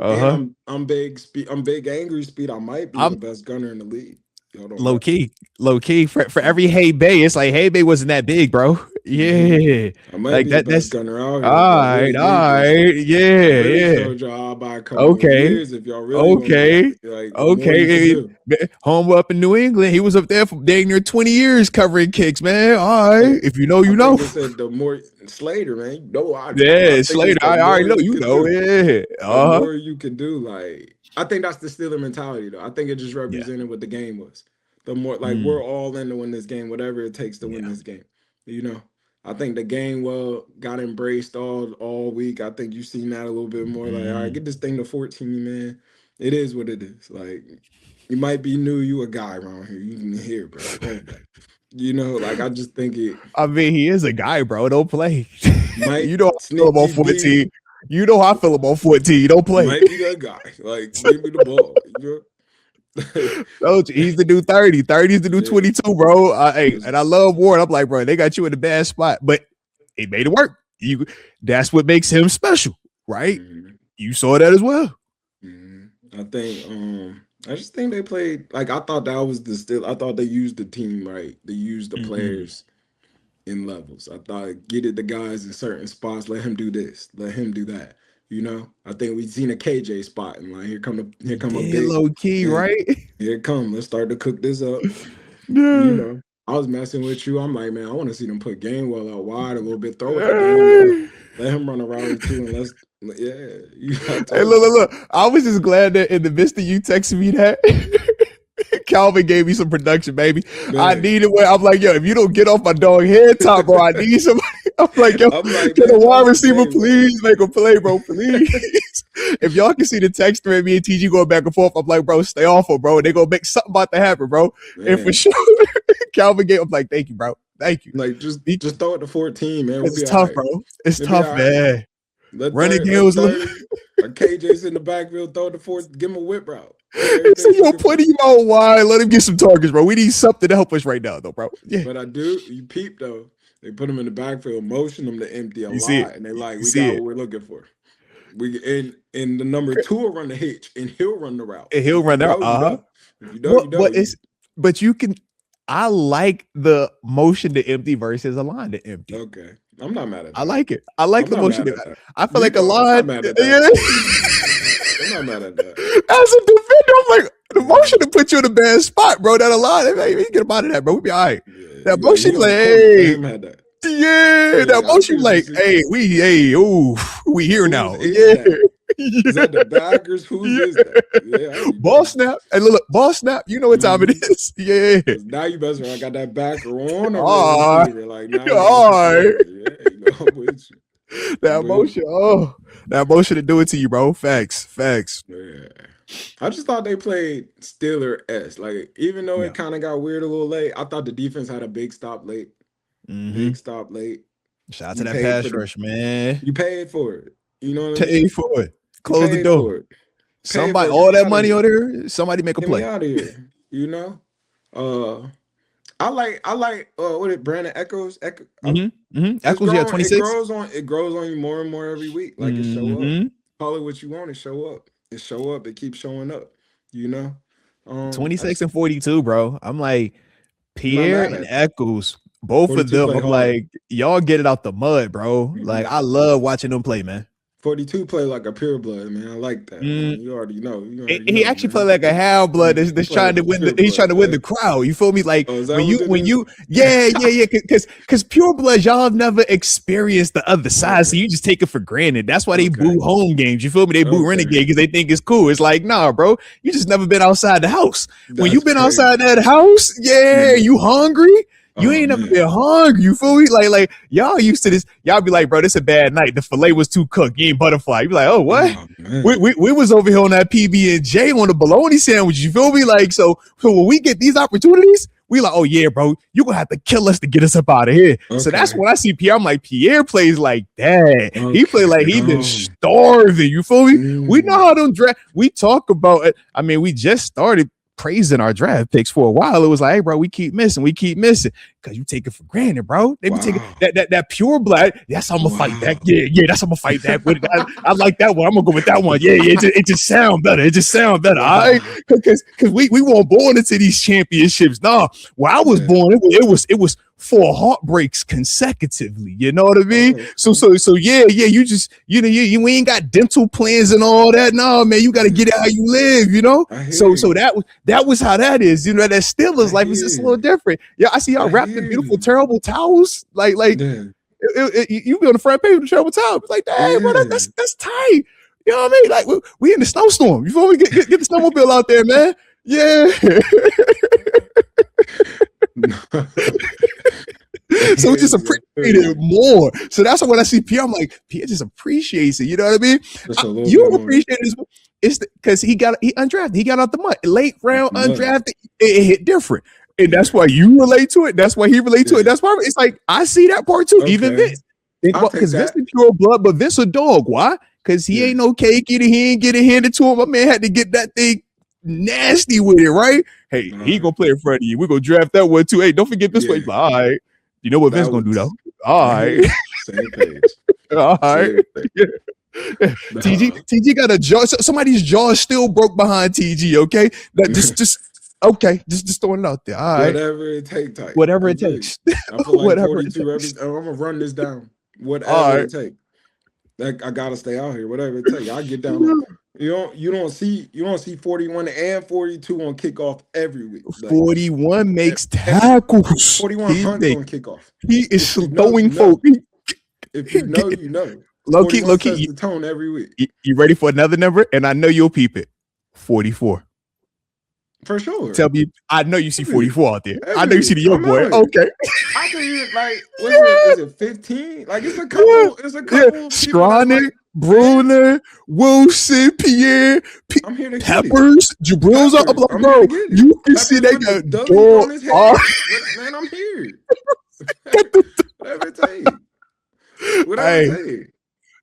And uh-huh. I'm big speed. I'm big angry speed. I might be the I'm best gunner in the league. Y'all don't low know. key, low key. For Mm-hmm. every Hey Bay, it's like Hey Bay wasn't that big, bro. Mm-hmm. Yeah. I might Like be the that, best that's gunner out all here if y'all right, really all need this. right. I Yeah, really yeah. showed y'all I'll buy a couple more Okay. years if y'all really want me to. Okay. Like the more you can Okay. do. Home up in New England. He was up there for dang near 20 years covering kicks, man. All right. Hey, If you know, I you think know. they said the more Slater, man. You know I know. I Yeah, think it's Slater. the I already more know. you You can know. do. Yeah. The Uh-huh. more you can do. Like I think that's the Steeler mentality, though. I think it just Yeah. represented what the game was. The more like we're Mm, all in to win this game, whatever it takes to win yeah. this game. You know, I think the game got embraced all week. I think you've seen that a little bit more. Like, all right, Mm. get this thing to 14, man. It is what it is. Like, you might be new, you a guy around here. You can hear, bro. Run back. You know, like I just think it I mean, he is a guy, bro. Don't play. might You know how I feel about sneaky deep. 14. You know how I feel about 14. Don't play. Might be that guy. Like, give me the ball. You know? Told you, he's the new 30. 30 is the new Yeah. 22, bro. Hey, It's, and I love Ward. I'm like, bro, they got you in the bad spot, but it made it work. That's what makes him special, right? mhm, You saw that as well. mhm. I think I just think they played like I thought that was the still I thought they used the team right. They used the Mm-hmm. players in levels. I thought get it the guys in certain spots, let him do this, let him do that. You know, I think we've seen a KJ spot and like here We come a did big low key, yeah, right? here it come. Let's start to cook this up. You Yeah. know, I was messing with you. I'm like, man, I want to see them put Gainwell out wide a little bit, throw it to Gainwell, let him run a route or two, and yeah, I Hey, told you. look. I was just glad that in the midst of you texting me that, Calvin gave me some production, baby. I Man, needed where I'm like, yo, if you don't get off my dog head top, bro, I need somebody. I'm like, yo, I'm like, can a man, wide talk to receiver Gainwell. please make a play, bro? Please. If y'all can see the text thread, me and TG going back and forth, I'm like, bro, stay off her, bro. They gonna make something about to happen, bro. And for Man, sure, Calvin gave. I'm like, thank you, bro. Thank you. like just throw it to 14, man. We'll It's be all tough, right. bro. It's We'll be tough, all right. man. Let Running 30, game let was. 30. KJ's in the backfield, throw it to 4, give him a whip route. Let So everything's yo, looking put for. him out wide. Let him get some targets, bro. We need something to help us right now, though, bro. Yeah, But I do, you peep though. They put him in the backfield, motion him to empty a you see it. lot, and they like, You we see got it. what we're looking for. We and the number 2 will run the hitch, and he'll run the route. And he'll If you run out. know, you Uh-huh. know. If you know, you know. But it's but you can I like the motion to empty versus a line to empty. Okay. I'm not mad at I that. like it. I like I'm the not motion mad to at that. I feel You like a know, I'm not line. mad at that. Yeah. I'm not mad at that. As a defender, I'm like, the motion Mhm. to put you in a bad spot, bro. That a line. Hey, we can get him out of that, bro. We be all right. Yeah, That you like motion, he on like, the corner. Let hey, him have that. yeah, that Yeah, I see motion, what you like, see. hey, ooh, we here Whose now. is Yeah. that? Is Yeah. that the backers? Whose Yeah. is that? Yeah, I be Ball knowing. snap. Hey, look, ball snap. You know what time it Mm-hmm. is. Yeah. Because now you best I got that backer on a real All right. receiver. Like now I'm in a All right. situation. Yeah, you know, I'm with you. That But motion. Oh, that motion to do it to you, bro. Facts. Facts. yeah. I just thought they played Steeler S. Like, even though it Yeah. kind of got weird a little late, I thought the defense had a big stop late. Mm-hmm. Big stop late. Shout out to You that paid pass for the rush, man. you paid for it. You know what I Pay mean? for it. You Close the paid door. for it. Paid Somebody, for it. Get all me that out of money here. on there, somebody make a Get me play. out of here. You know? Uh I like what it Brandon Echoes. Eccles, yeah, It 26. grows on you more and more every week. Like it show up. Mm-hmm. Call it what you want, it show up. It show up, it keeps showing up, you know. I 26 just and 42, bro. I'm like, I'm not Pierre mad and at it. Eccles, both of 42 them. play I'm hard. like, y'all get it out the mud, bro. Like, Mhm. I love watching them play, man. 42 play like a pure blood, man. I like that, man. Mm, You already know. You he already he know, actually played man. like a half blood He that's play trying like to a win pure he's trying blood, to win the man. crowd. You feel me? Like Oh, is that what it when is? you yeah, because pure blood, y'all have never experienced the other side, so Okay. you just take it for granted. That's why they Okay. boo home games. You feel me? They boo Okay. renegade because they think it's cool. It's like, nah, bro, you just never been outside the house. When you That's been crazy. outside that house, yeah, Mm. you hungry. You Oh ain't never man. been hungry. You feel me? Like y'all used to this. Y'all be like, bro, this a bad night. The fillet was too cooked. You ain't butterfly. You be like, oh, what? Oh We man. was over here on that PB and J on the bologna sandwich. You feel me? Like so when we get these opportunities, we like, oh yeah, bro, you gonna have to kill us to get us up out of here. So that's Okay. when I see Pierre. I'm like, Pierre plays like that. He play Okay. like he been Oh. starving. You feel me? We know Mm. how them draft. We talk about it. I mean, we just started praising our draft picks for a while. It was like, hey, bro, we keep missing, because you take it for granted, bro. They be taking Wow. that pure blood. That's how I'm gonna fight that. Wow. Yeah, that's how I'm gonna fight that. I like that one. I'm gonna go with that one. Yeah, it just sound better. It just sound better. All right, Wow. because we weren't born into these championships. No, where I was Yeah. born, it was 4 heartbreaks consecutively. You know what I mean? Oh, okay. So yeah. You just you ain't got dental plans and all that. No, man, you got to get it how you live. You know. I So hear so you. that was how that is. You know, that I Steelers life is hear just a little you. different. Yeah, I see y'all I wrapped in hear beautiful, you. terrible towels. Like Yeah. you be on the front page with the terrible towel. It's like, dang, bro, Yeah. that's tight. You know what I mean? Like we in the snowstorm. You feel me? Get the snowmobile out there, man. Yeah. I So it hear just you. I feel appreciate it you. more. So that's why when I see Pierre, I'm like, Pierre just appreciates it. You know what I mean? Just a little You bit more. appreciate it it's because he undrafted. He got out the mud. Late round Mud. undrafted. It hit different. And Yeah. that's why you relate to it. That's why he relate to it. Yeah. That's why it's like I see that part too. Even Okay. Vince. Think I'll about take because Vince that. is pure blood, but Vince a dog. Why? Because he Yeah. ain't no cake eater. He ain't getting handed to him. My man had to get that thing nasty with it, right? Hey, All he right. gonna play in front of you. We're gonna draft that one too. Hey, don't forget this way. Yeah. Like, all right. You know what That Vince gonna do though? was All I hear right. you. Same page. All right. Same page. Yeah. TG Nah. TG got a jaw. Somebody's jaw is still broke behind TG. Okay, that just okay. Just throwing it out there. All right, Whatever it take type. whatever I it feel you. takes. I feel like Whatever it 42 every takes. I'm gonna run this down. All Whatever right. it take. Like I gotta stay out here. Whatever it take. I get down on you don't see 41 and 42 on kickoff every week. Like 41 makes every tackles. 41 hunts on kickoff. He is If you know, throwing you folk. know. If you know, you know. Low key, 41 low key. sets the tone every week. You ready for another number? And I know you'll peep it. 44. For sure. Tell me, I know you see Every 44 out there. I know every you see week. the young I'm boy. out here. Okay. I think like what's it? Yeah. Is it 15? Like it's a Yeah. couple of people that's Scrawny, like, Bruner, Wilson, Pierre, I'm here to get it. Peppers, Jabril's up. I'm Peppers, like, I'm here bro, to get it. you can see Peppers they with the got dullies dog. on his head. Man, I'm here. Whatever it take. Whatever it Hey, take.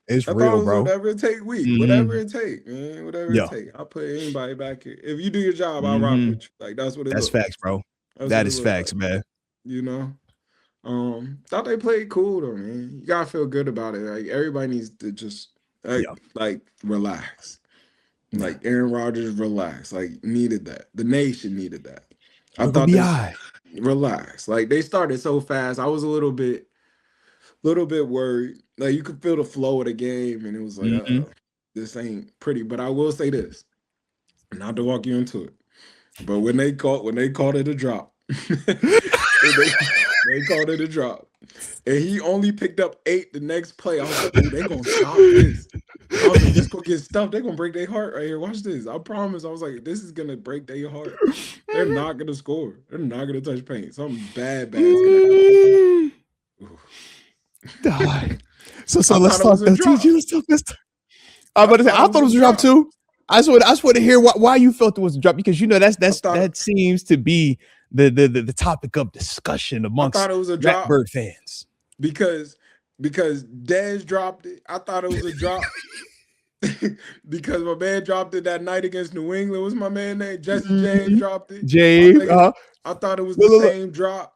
it's I thought real, it was bro. whatever it take week. Whatever Mm-hmm. it take, man. Whatever it Yeah. take. I'll put anybody back here. If you do your job, I'll rock Mm-hmm. with you. Like that's what it That's look like. facts, bro. That's what That it is look facts, like. man. You know? Thought they played cool though, man. You gotta feel good about it. Like everybody needs to just Yeah. like relax. Like Aaron Rodgers relax. Like needed that. The nation needed that. I We're gonna thought be all this right. relax. Like they started so fast. I was a little bit worried. Like you could feel the flow of the game, and it was like, Mm-hmm. this ain't pretty. But I will say this, not to walk you into it. But when they called it a drop, they called it a drop, and he only picked up 8 the next play. I was like, oh, they gonna stop this. I was like, this gonna get stuffed. They're gonna break their heart right here. Watch this. I promise. I was like, this is gonna break their heart. They're not gonna score. They're not gonna touch paint. Something bad is gonna happen. Die. So I let's thought it talk was a that drop. TG. Let's talk. I'm about to say, I thought it was a drop too. I just want to hear why you felt it was a drop, because you know that seems to be the topic of discussion I amongst thought it was a drop Ratbird fans. because because Dez dropped it. I thought it was a drop because my man dropped it that night against New England. What's my man name? Jesse James Mhm. dropped it. James, I thought it was the look, look, look. same drop.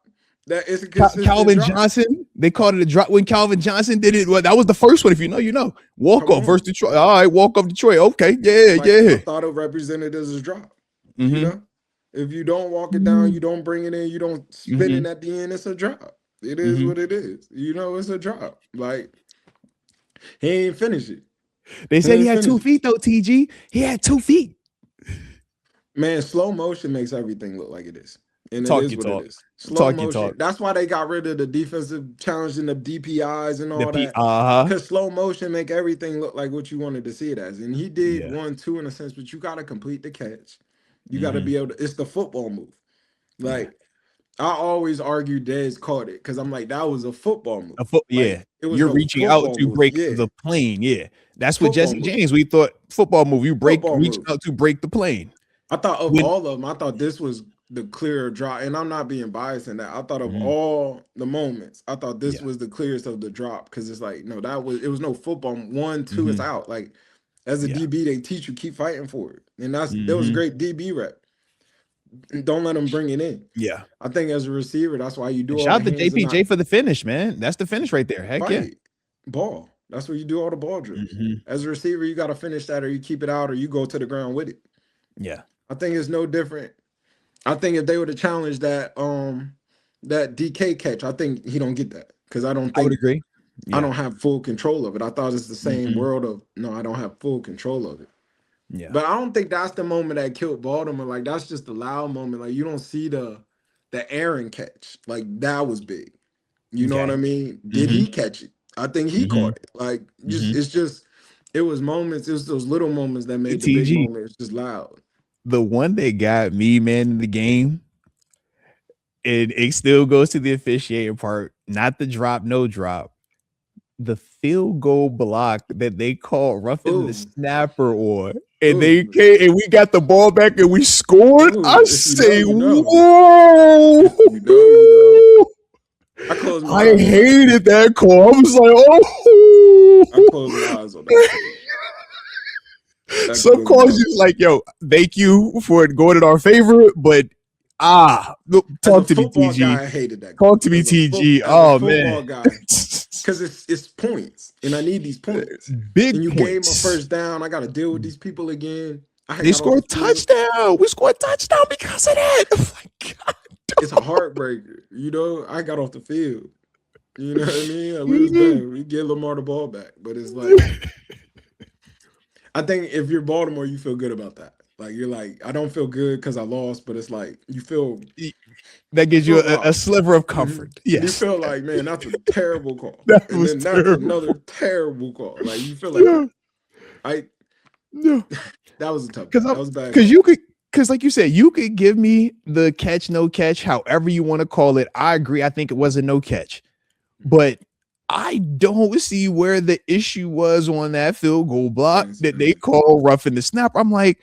That it's a consistent Calvin drop. Johnson, they called it a drop when Calvin Johnson did it. Well, that was the first one. If you know, you know. Walk Come up versus on. Detroit. All right, walk up Detroit. Okay, yeah, Like yeah. I thought it represented as a drop. You Mm-hmm. know? If you don't walk it down, you don't bring it in, you don't spin Mm-hmm. it at the end, it's a drop. It is Mm-hmm. what it is. You know, it's a drop. Like he ain't finished it. They He said he ain't had 2 finished it. feet though. TG, he had 2 feet. Man, slow motion makes everything look like it is. And it Talk is your what it talk. is. Slow Talk your motion. talk. That's why they got rid of the defensive challenge and the DPIs and The all P. that. Uh huh. Because slow motion make everything look like what you wanted to see it as. And he did Yeah. 1, 2 in a sense, but you got to complete the catch. You got to Mm-hmm. be able to, it's the football move. Yeah. Like, I always argue Dez caught it because I'm like, that was a football move. A foot. Like, Yeah. it was You're no reaching out football to move. break Yeah, the plane. Yeah. That's what football Jesse move. James. We thought football move. You Football reach move. out to break the plane. I thought of When all of them, I thought this was the clear drop. And I'm not being biased in that. I thought of Mhm. all the moments, I thought this Yeah. was the clearest of the drop because it's like, no, it was no football. 1, 2, it's Mm-hmm. out. Like, as a Yeah. DB, they teach you keep fighting for it. And that was a Mm-hmm. great DB rep. Don't let them bring it in. Yeah. I think as a receiver, that's why you And do all shout the out to hands and not JPJ for the finish, man. That's the finish right there. Heck yeah. fight ball. That's where you do all the ball drills. Mm-hmm. As a receiver, you got to finish that, or you keep it out, or you go to the ground with it. Yeah. I think it's no different. I think if they would have challenged that DK catch, I think he don't get that because I don't I would think agree. I Yeah. don't have full control of it. I thought it's the same Mm-hmm. world of no, I don't have full control of it. Yeah. But I don't think that's the moment that killed Baltimore. Like that's just the loud moment. Like you don't see the Aaron catch. Like that was big. You know what Okay. I mean? Did Mm-hmm. he catch it? I think he Mm-hmm. caught it. Like Mm-hmm. it was moments, it was those little moments that made the big TG, moments just loud. the one that got me, man, in the game, and it still goes to the officiating part, not the drop, no drop. The field goal block that they called roughing the Ooh, snapper on, and they ooh, came and we got the ball back and we scored. I ooh. If you know, say, you know. whoa! If you know, you know. I closed my I eyes on that play. hated that call. I was like, oh. I closed my eyes on that play. I Some closed my calls eyes. you like, yo, thank you for it going in our favor, but look, As a talk to me, football TG. guy, I hated that Talk call. to me, TG. As a Oh man, football guy, because it's points, and I need these points. And big you gave my points. first down. I got to deal with these people again. I They got off the scored field. touchdown. We scored touchdown because of that. Oh my god. It's a heartbreaker. You know, I got off the field. You know what I mean? Like, we was done. We get Lamar the ball back, but it's like I think if you're Baltimore, you feel good about that. Like you're like, I don't feel good because I lost, but it's like you feel That gives you a raw. sliver of Mhm. comfort. You Yes, feel like, man, that's a terrible call. that And was then that's terrible. another terrible call. Like you feel like Yeah, that. I yeah. that was a tough Because call. That was a bad because call. you could because like you said, you could give me the catch, no catch, however you want to call it. I agree. I think it was a no catch, but I don't see where the issue was on that field goal block that they call roughing the snapper. I'm like,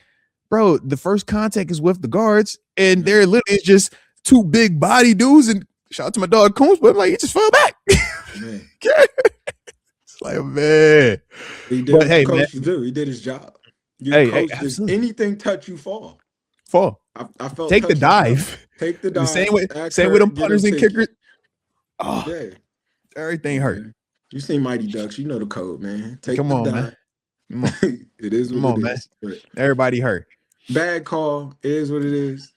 bro, the first contact is with the guards, and Yeah. they're literally just two big body dudes. And shout out to my dog Combs, but I'm like, he just fell back. Man. It's like, man. He did But what the hey, man. coach should do. He did his job. Your Hey, coach, does absolutely. anything touch you fall? Fall. I felt Take the touches fell. dive. Take the The dive. same way Act with them hurt, get punters a and ticket. kickers. Oh, Yeah. everything hurt. Man. You seen Mighty Ducks. You know the code, man. Take Come the on, dive. man. Come on. It is Come what on, it man. is. But Everybody hurt. bad call. It is what it is.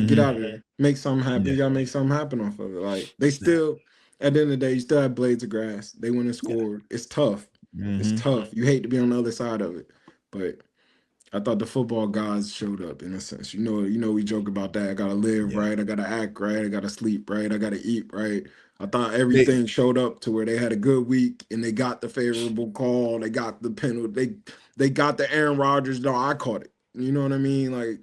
Get out of there. Make something happen. Yeah. You gotta make something happen off of it. Like they still, at the end of the day, you still have blades of grass. They went and scored. It's tough. It's tough. You hate to be on the other side of it. But I thought the football gods showed up in a sense. You know, we joke about that. I gotta live right. I gotta act right. I gotta sleep right. I gotta eat right. I thought everything showed up to where they had a good week and they got the favorable call. They got the penalty. They got the Aaron Rodgers. No, I caught it. You know what I mean? Like,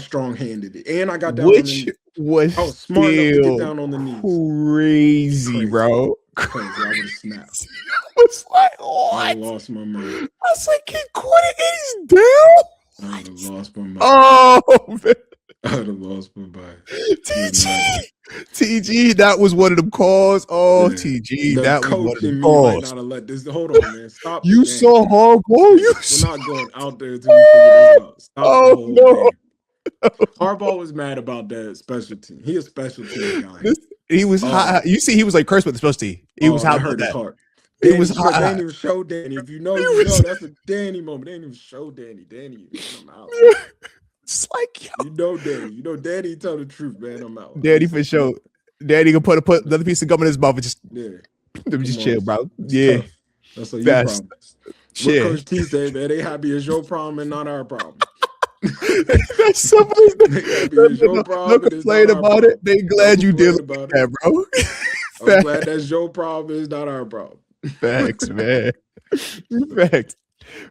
strong-handed it. And I got down on the Which knee. was I was smart enough to get still down on the knees. crazy, bro. Crazy. I would have snapped. It's like, I what? lost my mind. I was like, he caught it and he's down. I would have lost my mind. Oh, man. I'd have lost my mind. TG, TG, that was one of them calls. Oh, Yeah. TG, The that was one of coach them in me might calls. not have let this. Hold on, man. Stop the You game. saw hard, boy. Yeah. You We're saw. not going out there until we figure this out. Stop the Oh whole no. game. Harbaugh was mad about that special team. He a special team guy. This, he was hot. You see, he was like cursed with the supposed to. He was Oh, hot that about hurt his that. heart. He Danny, was look, they hot. didn't even show Danny. If you know, He you know. was That's a Danny moment. They didn't even show Danny. Danny, man, I'm out. Man. it's like, yo. You know Danny. You know Danny tell the truth, man. I'm out. Daddy for sure. Daddy can put another piece of gum in his mouth and just, just chill, bro. It's Yeah. tough. That's what you promise. What Yeah. Coach T say, man, they happy is your problem and not our problem. That's somebody's no complain about it. They glad you did that, bro. I'm glad that's your problem. It's not our problem. Facts, man. Facts.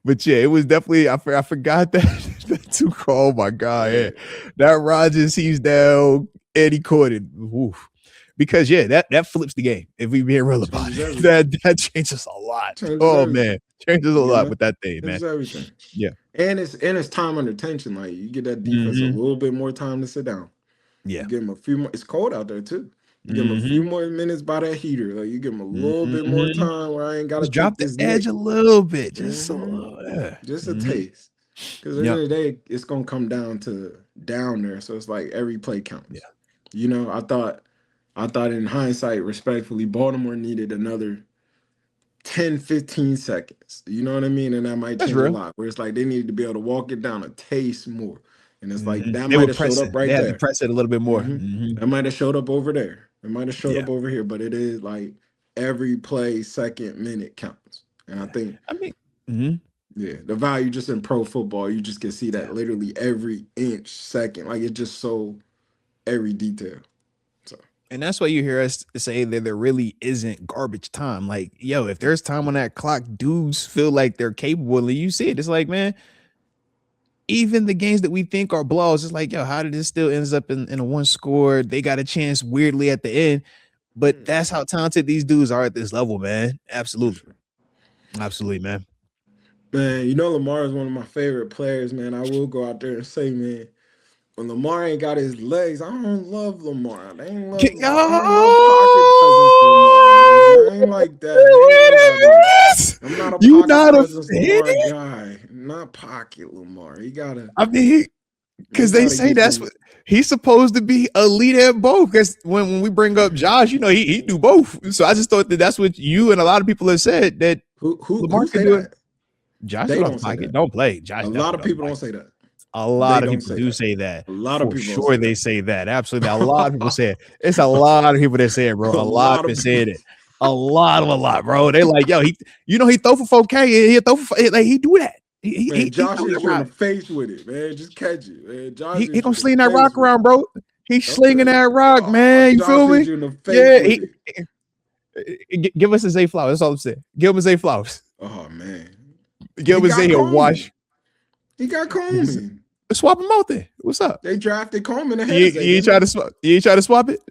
But yeah, it was definitely I forgot that two call. Oh my God, yeah. That Rodgers, he's down, Eddie Corden. Oof. Because that flips the game. If we being real about it, that changes a lot. Man, changes a lot with that thing, man. Everything. Yeah, and it's time under tension. Like you get that defense a little bit more time to sit down. Yeah, you give them a few more. It's cold out there too. You give them a few more minutes by that heater. Like you give them a little bit more time where I ain't got to drop the edge a little bit, just just a taste. Because at the end of the day, it's gonna come down to down there. So it's like every play counts. Yeah, you know, I thought in hindsight, respectfully, Baltimore needed another 10, 15 seconds. You know what I mean? And that might change a lot. Where it's like they needed to be able to walk it down a taste more. And it's like that might have showed up right there. They had to press it a little bit more. That might have showed up over there. It might have showed up over here. But it is like every play, second, minute counts. And I think, the value just in pro football, you just can see that literally every inch, second. Like it's just so every detail. And that's why you hear us say that there really isn't garbage time. Like, yo, if there's time on that clock, dudes feel like they're capable. And you see it. It's like, man, even the games that we think are blows, it's like, yo, how did this still ends up in a one score? They got a chance weirdly at the end. But that's how talented these dudes are at this level, man. Absolutely. Absolutely, man. Man, you know, Lamar is one of my favorite players, man. I will go out there and say, man, when Lamar ain't got his legs, I don't love Lamar. They ain't love I ain't like that. I'm not a pocket presence Lamar guy. I'm not pocket Lamar. He gotta. I mean, because they say that's what he's supposed to be elite at both. Because when we bring up Josh, you know, he do both. So I just thought that's what you and a lot of people have said that Lamar can do it. Josh don't play. Josh, a lot of people don't say that. A lot of people do say that. A lot of people sure they say that. Absolutely. A lot of people say it. It's a lot of people that say it, bro. A lot of people say it. A lot, bro. They like, yo, he throw for 4K. He throw for like he do that. Josh is you in the face with it, man. Just catch it, man. Josh he gonna sling that rock around, bro. He's slinging that rock, man. You feel me? Give us a Zay Flowers. That's all I'm saying. Give him a Zay Flowers. Oh man. Give him a Zay wash. He got Coleman. Swap him out there. What's up? They drafted Coleman ahead. You ain't try to swap. You ain't try to swap it.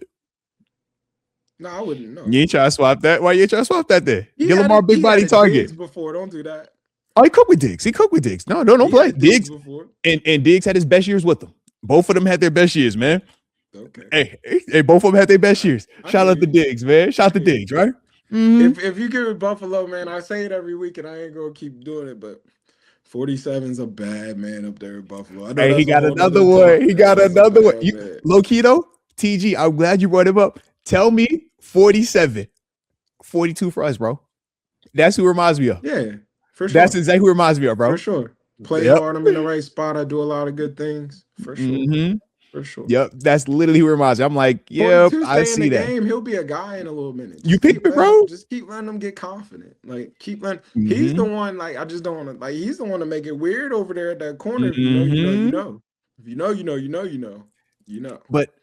No, I wouldn't know. You ain't try to swap that. Why you ain't try to swap that there? Give Lamar big body target. Before, don't do that. Oh, he cooked with Diggs. No, don't play. Diggs and Diggs had his best years with them. Both of them had their best years, man. Okay. Hey, both of them had their best years. Shout out to Diggs, man. Shout out to Diggs, right? If you give it Buffalo, man, I say it every week, and I ain't gonna keep doing it, but 47's a bad man up there in Buffalo. Hey, he got another one. He got another one. Low key though, TG, I'm glad you brought him up. Tell me 47, 42 for us, bro. That's who reminds me of. Yeah, for sure. That's exactly who reminds me of, bro. For sure. Play hard. I'm in the right spot. I do a lot of good things. For sure. For sure. Yep. That's literally who reminds me. I'm like, yep, I see that. Game, he'll be a guy in a little minute. You pick me, bro. Just keep letting him get confident. Like, keep letting. He's the one. Like, I just don't want to. Like, he's the one to make it weird over there at that corner. If you know. If you know. But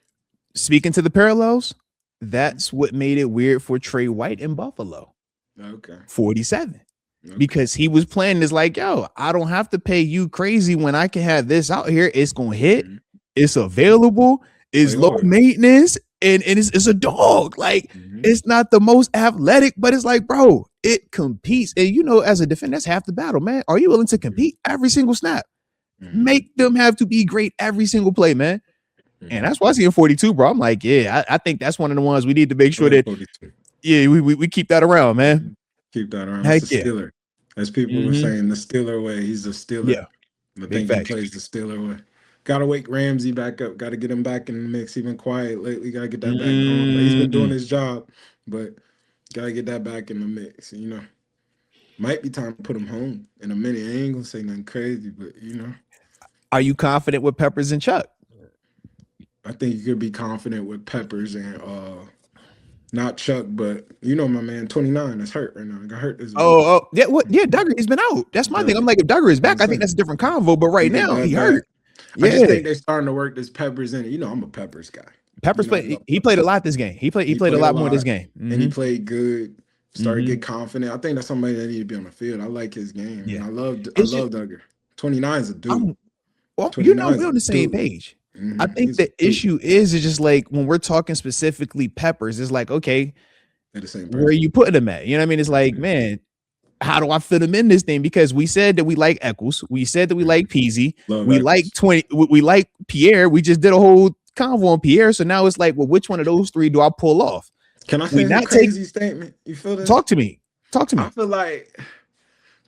speaking to the parallels, that's what made it weird for Trey White in Buffalo. Okay. 47. Because he was playing this like, yo, I don't have to pay you crazy when I can have this out here. It's gonna hit. It's available. It's low maintenance, and it's a dog. Like it's not the most athletic, but it's like, bro, it competes. And you know, as a defender, that's half the battle, man. Are you willing to compete every single snap? Make them have to be great every single play, man. And that's why I see him 42, bro. I'm like, yeah, I think that's one of the ones we need to make sure that, 42. yeah, we keep that around, man. Keep that around. It's Heck the yeah. Steeler. As people were saying, the Steeler way. He's a Steeler. Yeah. I Big think he facts. plays the Steeler way. Got to wake Ramsey back up. Got to get him back in the mix. He's been quiet lately. Got to get that back going. But he's been doing his job. But got to get that back in the mix. You know, might be time to put him home in a minute. I ain't gonna say nothing crazy, but you know. Are you confident with Peppers and Chuck? I think you could be confident with Peppers and not Chuck, but you know my man 29 that's hurt right now. Got hurt this week. Oh, yeah, yeah, Duggar, he's been out. That's my thing. I'm like, if Duggar is back, I think that's a different convo. But right now, he hurt. I just think they're starting to work this Peppers in. You know, I'm a Peppers guy. Peppers played. He played a lot this game. He played a lot more this game, and he played good. Started to get confident. I think that's somebody that need to be on the field. I like his game. Yeah, and I love Duggar. 29 is a dude. Well, you know, we're on the same page. I think the issue is just like when we're talking specifically Peppers, it's like, okay, at the same where are you putting them at? You know what I mean? It's like, man, how do I fit them in this thing? Because we said that we like Eccles, we said that we like Peasy, we like we like Pierre. We just did a whole convo on Pierre, so now it's like, well, which one of those three do I pull off? Can I say a crazy statement? You feel this? Talk to me. I feel like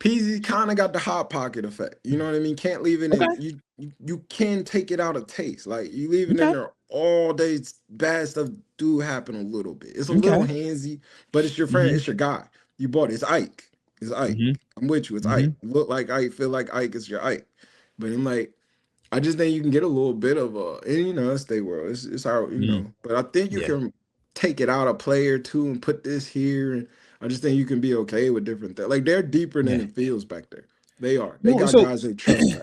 Peasy kind of got the hot pocket effect. You know what I mean? Can't leave it in. You can take it out of taste. Like you leave it in there all day. Bad stuff do happen a little bit. It's a little handsy, but it's your friend. It's your guy. You bought it. It's Ike. It's Ike. I'm with you. It's Ike. Look like Ike. Feel like Ike. It's your Ike. But I'm like, I just think you can get a little bit of and you know, it's their world. It's how you know. But I think you can take it out a play or two and put this here. And I just think you can be okay with different things. Like they're deeper than it feels back there. They are. They got guys they trust.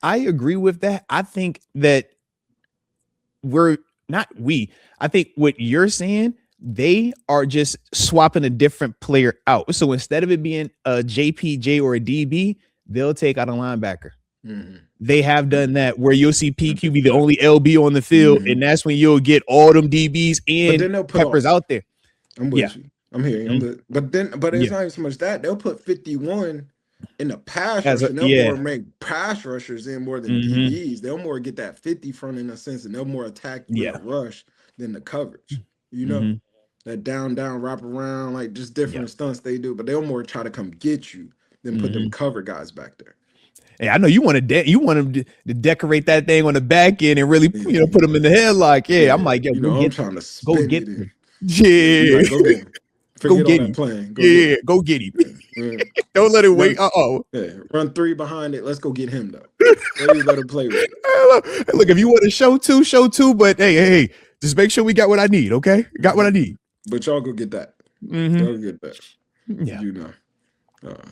I agree with that. I think that I think what you're saying, they are just swapping a different player out. So instead of it being a JPJ or a DB, they'll take out a linebacker. They have done that where you'll see PQ be the only LB on the field, and that's when you'll get all them DBs and Peppers out there. I'm with you. I'm hearing you. But it's not even so much that. They'll put 51 in the pass rush, and they'll more make pass rushers in more than DBs. They'll more get that 50 front in a sense, and they'll more attack with a rush than the coverage. You know, that down, wrap around, like just different stunts they do, but they'll more try to come get you than put them cover guys back there. Hey, I know you want them to decorate that thing on the back end and really, you know, put them in the headlock. Yeah, I'm like, I'm trying to go get him. Yeah, go get him. Go get him. Go get him. Don't let it wait. Run 3 behind it. Let's go get him though. Let him play with it. Look, if you want to show two. But hey, just make sure we got what I need. Okay, got what I need. But y'all go get that. Y'all get that. Yeah, you know.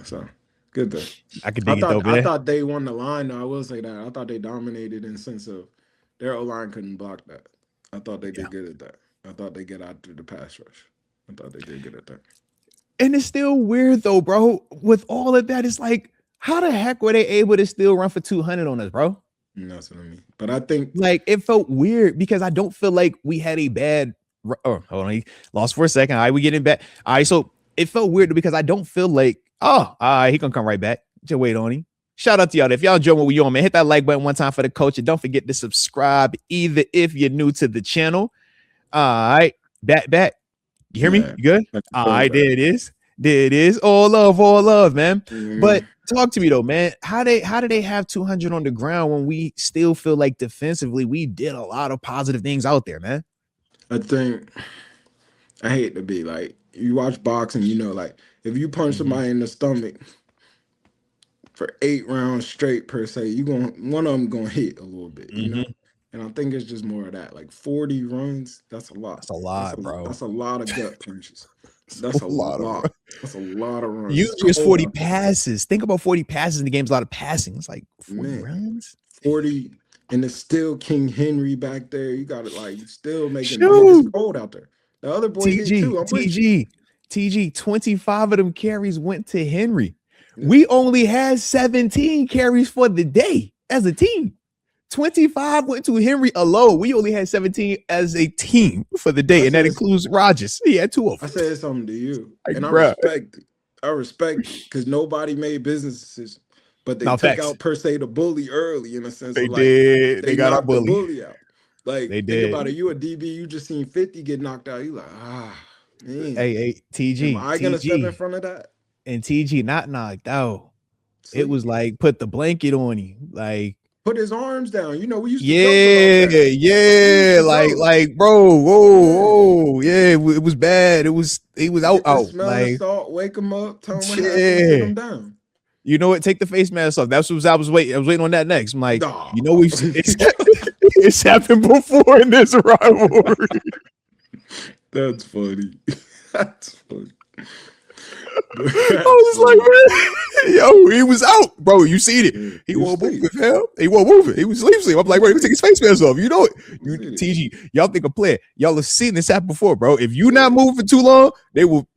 So good though. I thought they won the line. Though I will say that I thought they dominated in the sense of their O-line couldn't block that. I thought they did good at that. I thought they get out through the pass rush. I thought they did good at that. And it's still weird though, bro. With all of that, it's like, how the heck were they able to still run for 200 on us, bro? That's what I mean. But I think like it felt weird because I don't feel like we had a bad. Oh, hold on, he lost for a second. All right, we getting back. All right, so it felt weird because I don't feel like. Oh, all right, he gonna come right back. Just wait on him. Shout out to y'all. If y'all enjoy what we on, man, hit that like button one time for the coach, and don't forget to subscribe either if you're new to the channel. All right, back. You hear me? You good? All right, there it is. All love, man. But talk to me though, man. How do they have 200 on the ground when we still feel like defensively we did a lot of positive things out there, man? I think I hate to be like, you watch boxing, you know, like if you punch somebody in the stomach for 8 rounds straight per se, one of them gonna hit a little bit, you know. And I think it's just more of that. Like 40 runs, that's a lot. That's a lot, bro. That's a lot of gut punches. That's a lot. That's a lot of runs. Usually it's 40 passes. Think about 40 passes in the game's a lot of passing. It's like 40 runs. 40, and it's still King Henry back there. You got it like still making it cold out there. The other boy hit too. TG, 25 of them carries went to Henry. Yeah. We only had 17 carries for the day as a team. 25 went to Henry alone. We only had 17 as a team for the day, and that includes Rodgers. He had 2 of them. I said something to you, and I respect it. I respect it because nobody made business decisions, but they took out per se the bully early in a sense. They of like, did. They got our bully out. Like, They think about did. it. You a DB, you just seen 50 get knocked out. You like, man, Hey, am TG, I gonna step in TG, front of that? and TG not knocked out. It Sleep. was like put the blanket on him. Like, Put his arms down. You know, we used to joke about yeah, that. We used yeah, to joke. like, bro, Yeah. whoa, yeah, it was bad. He was Get the out. smell of Like, salt, wake him up, tell him what happened, sit yeah. him down. You know what? Take the face mask off. That's what I was waiting. I was waiting on that next. I'm like, Nah. you know, it's happened before in this rivalry. That's funny. That's funny. I was like, man, yo, he was out, bro. You seen it? Yeah, He you won't move sleep. with him. He won't move it. He was sleep. I'm like, bro, he take his face mask off. You know it. You You TG, y'all think a player. Y'all have seen this happen before, bro. If you not moving for too long, they will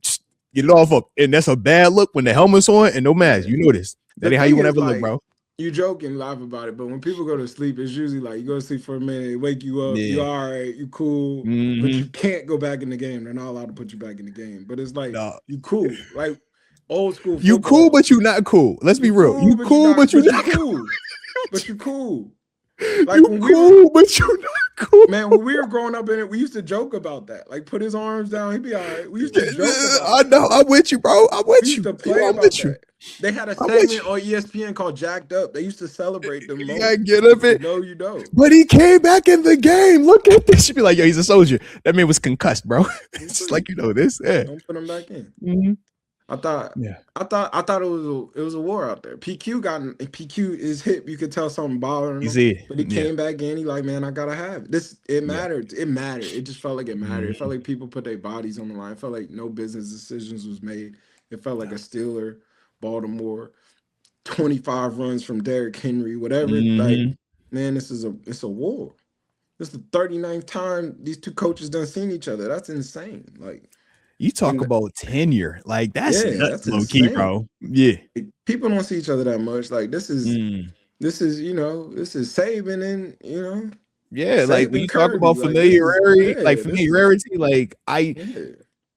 get it off up. And that's a bad look when the helmet's on and no mask. Yeah. You know this. That The ain't how you thing want to is, ever look, like, bro. you joke and laugh about it, but when people go to sleep, it's usually like you go to sleep for a minute, they wake you up, you Yeah. all right, you cool, but Mhm. you can't go back in the game. They're not allowed to put you back in the game. But it's like Nah. you cool, like old school You football. cool, but you not cool. Let's be You real. You but cool, but you but you not cool. cool. But you cool. Like You when we were, cool, but you not cool. man, when we were growing up in it, we used to joke about that. Like put his arms down, he'd be all right. We used to joke I about that. know. I'm with you, bro. I'm We with used you. to play I'm about with you. that. They had a I'm with segment on ESPN called Jacked Up. They used to celebrate them You moments. gotta get up You it. know you don't. But he came back in the game. Look at this. You'd be like, yo, he's a soldier. That man was concussed, bro. It's just like, you know this. Yeah. Don't put him back in. Mhm. I thought Yeah. it was a war out there. PQ is hip. You could tell something bothering You him. see it. But he Yeah. came back in. He like, man, I gotta have it. This. It Yeah. mattered. It mattered. It just felt like it mattered. It felt Mhm. like people put their bodies on the line. It felt like no business decisions was made. It felt like a Steeler, Baltimore, 25 runs from Derrick Henry, whatever. Like, Mhm. man, it's a war. This is the 39th time these two coaches done seen each other. That's insane. Like, You talk and about tenure. Like, that's yeah, nuts, that's low key, insane. bro. Yeah. People don't see each other that much. Like, this is Mm. Saban and Yeah. Like, when Saban you talk Kirby. about Like, this is familiarity, like, yeah.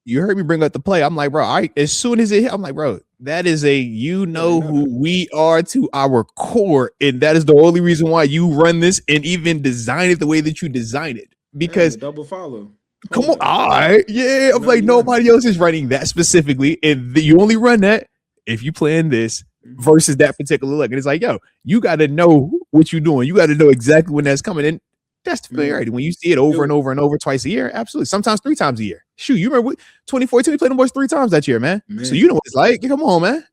you heard me bring up the play. I'm like, bro, as soon as it hit, I'm like, bro, that is you Yeah, they know know who that. we are to our core. And that is the only reason why you run this and even design it the way that you design it. Yeah, and the Because double follow. come on, Holding. all right, yeah. I'm like, 99. nobody else is running that specifically. And you only run that if you plan this versus that particular look. And it's like, yo, you got to know what you're doing. You got to know exactly when that's coming in. That's the familiarity. Man, When you see it over and over and over twice a year, absolutely. Sometimes 3 times a year. Shoot, you remember 2014, we played them boys 3 times that year, man. So you know what it's like. Come on, man.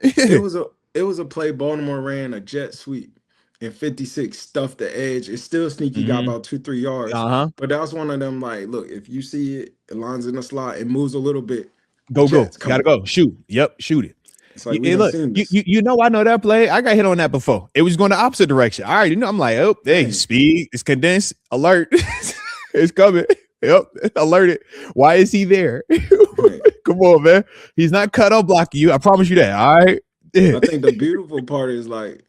it was a play Baltimore ran a jet sweep and 56 stuffed the edge. It's still sneaky, got about 2-3 yards. But that was one of them, like, look, if you see it, it lines in the slot, it moves a little bit. Go. Gotta go. Shoot. Yep, shoot it. It's like Hey, look, you know I know that play. I got hit on that before. It was going the opposite direction. All right, I'm like, oh, hey, speed, it's condensed, alert, it's coming. Yep, alerted. Why is he there? Come on, man. He's not cut off blocking you. I promise you that. All right. I think the beautiful part is like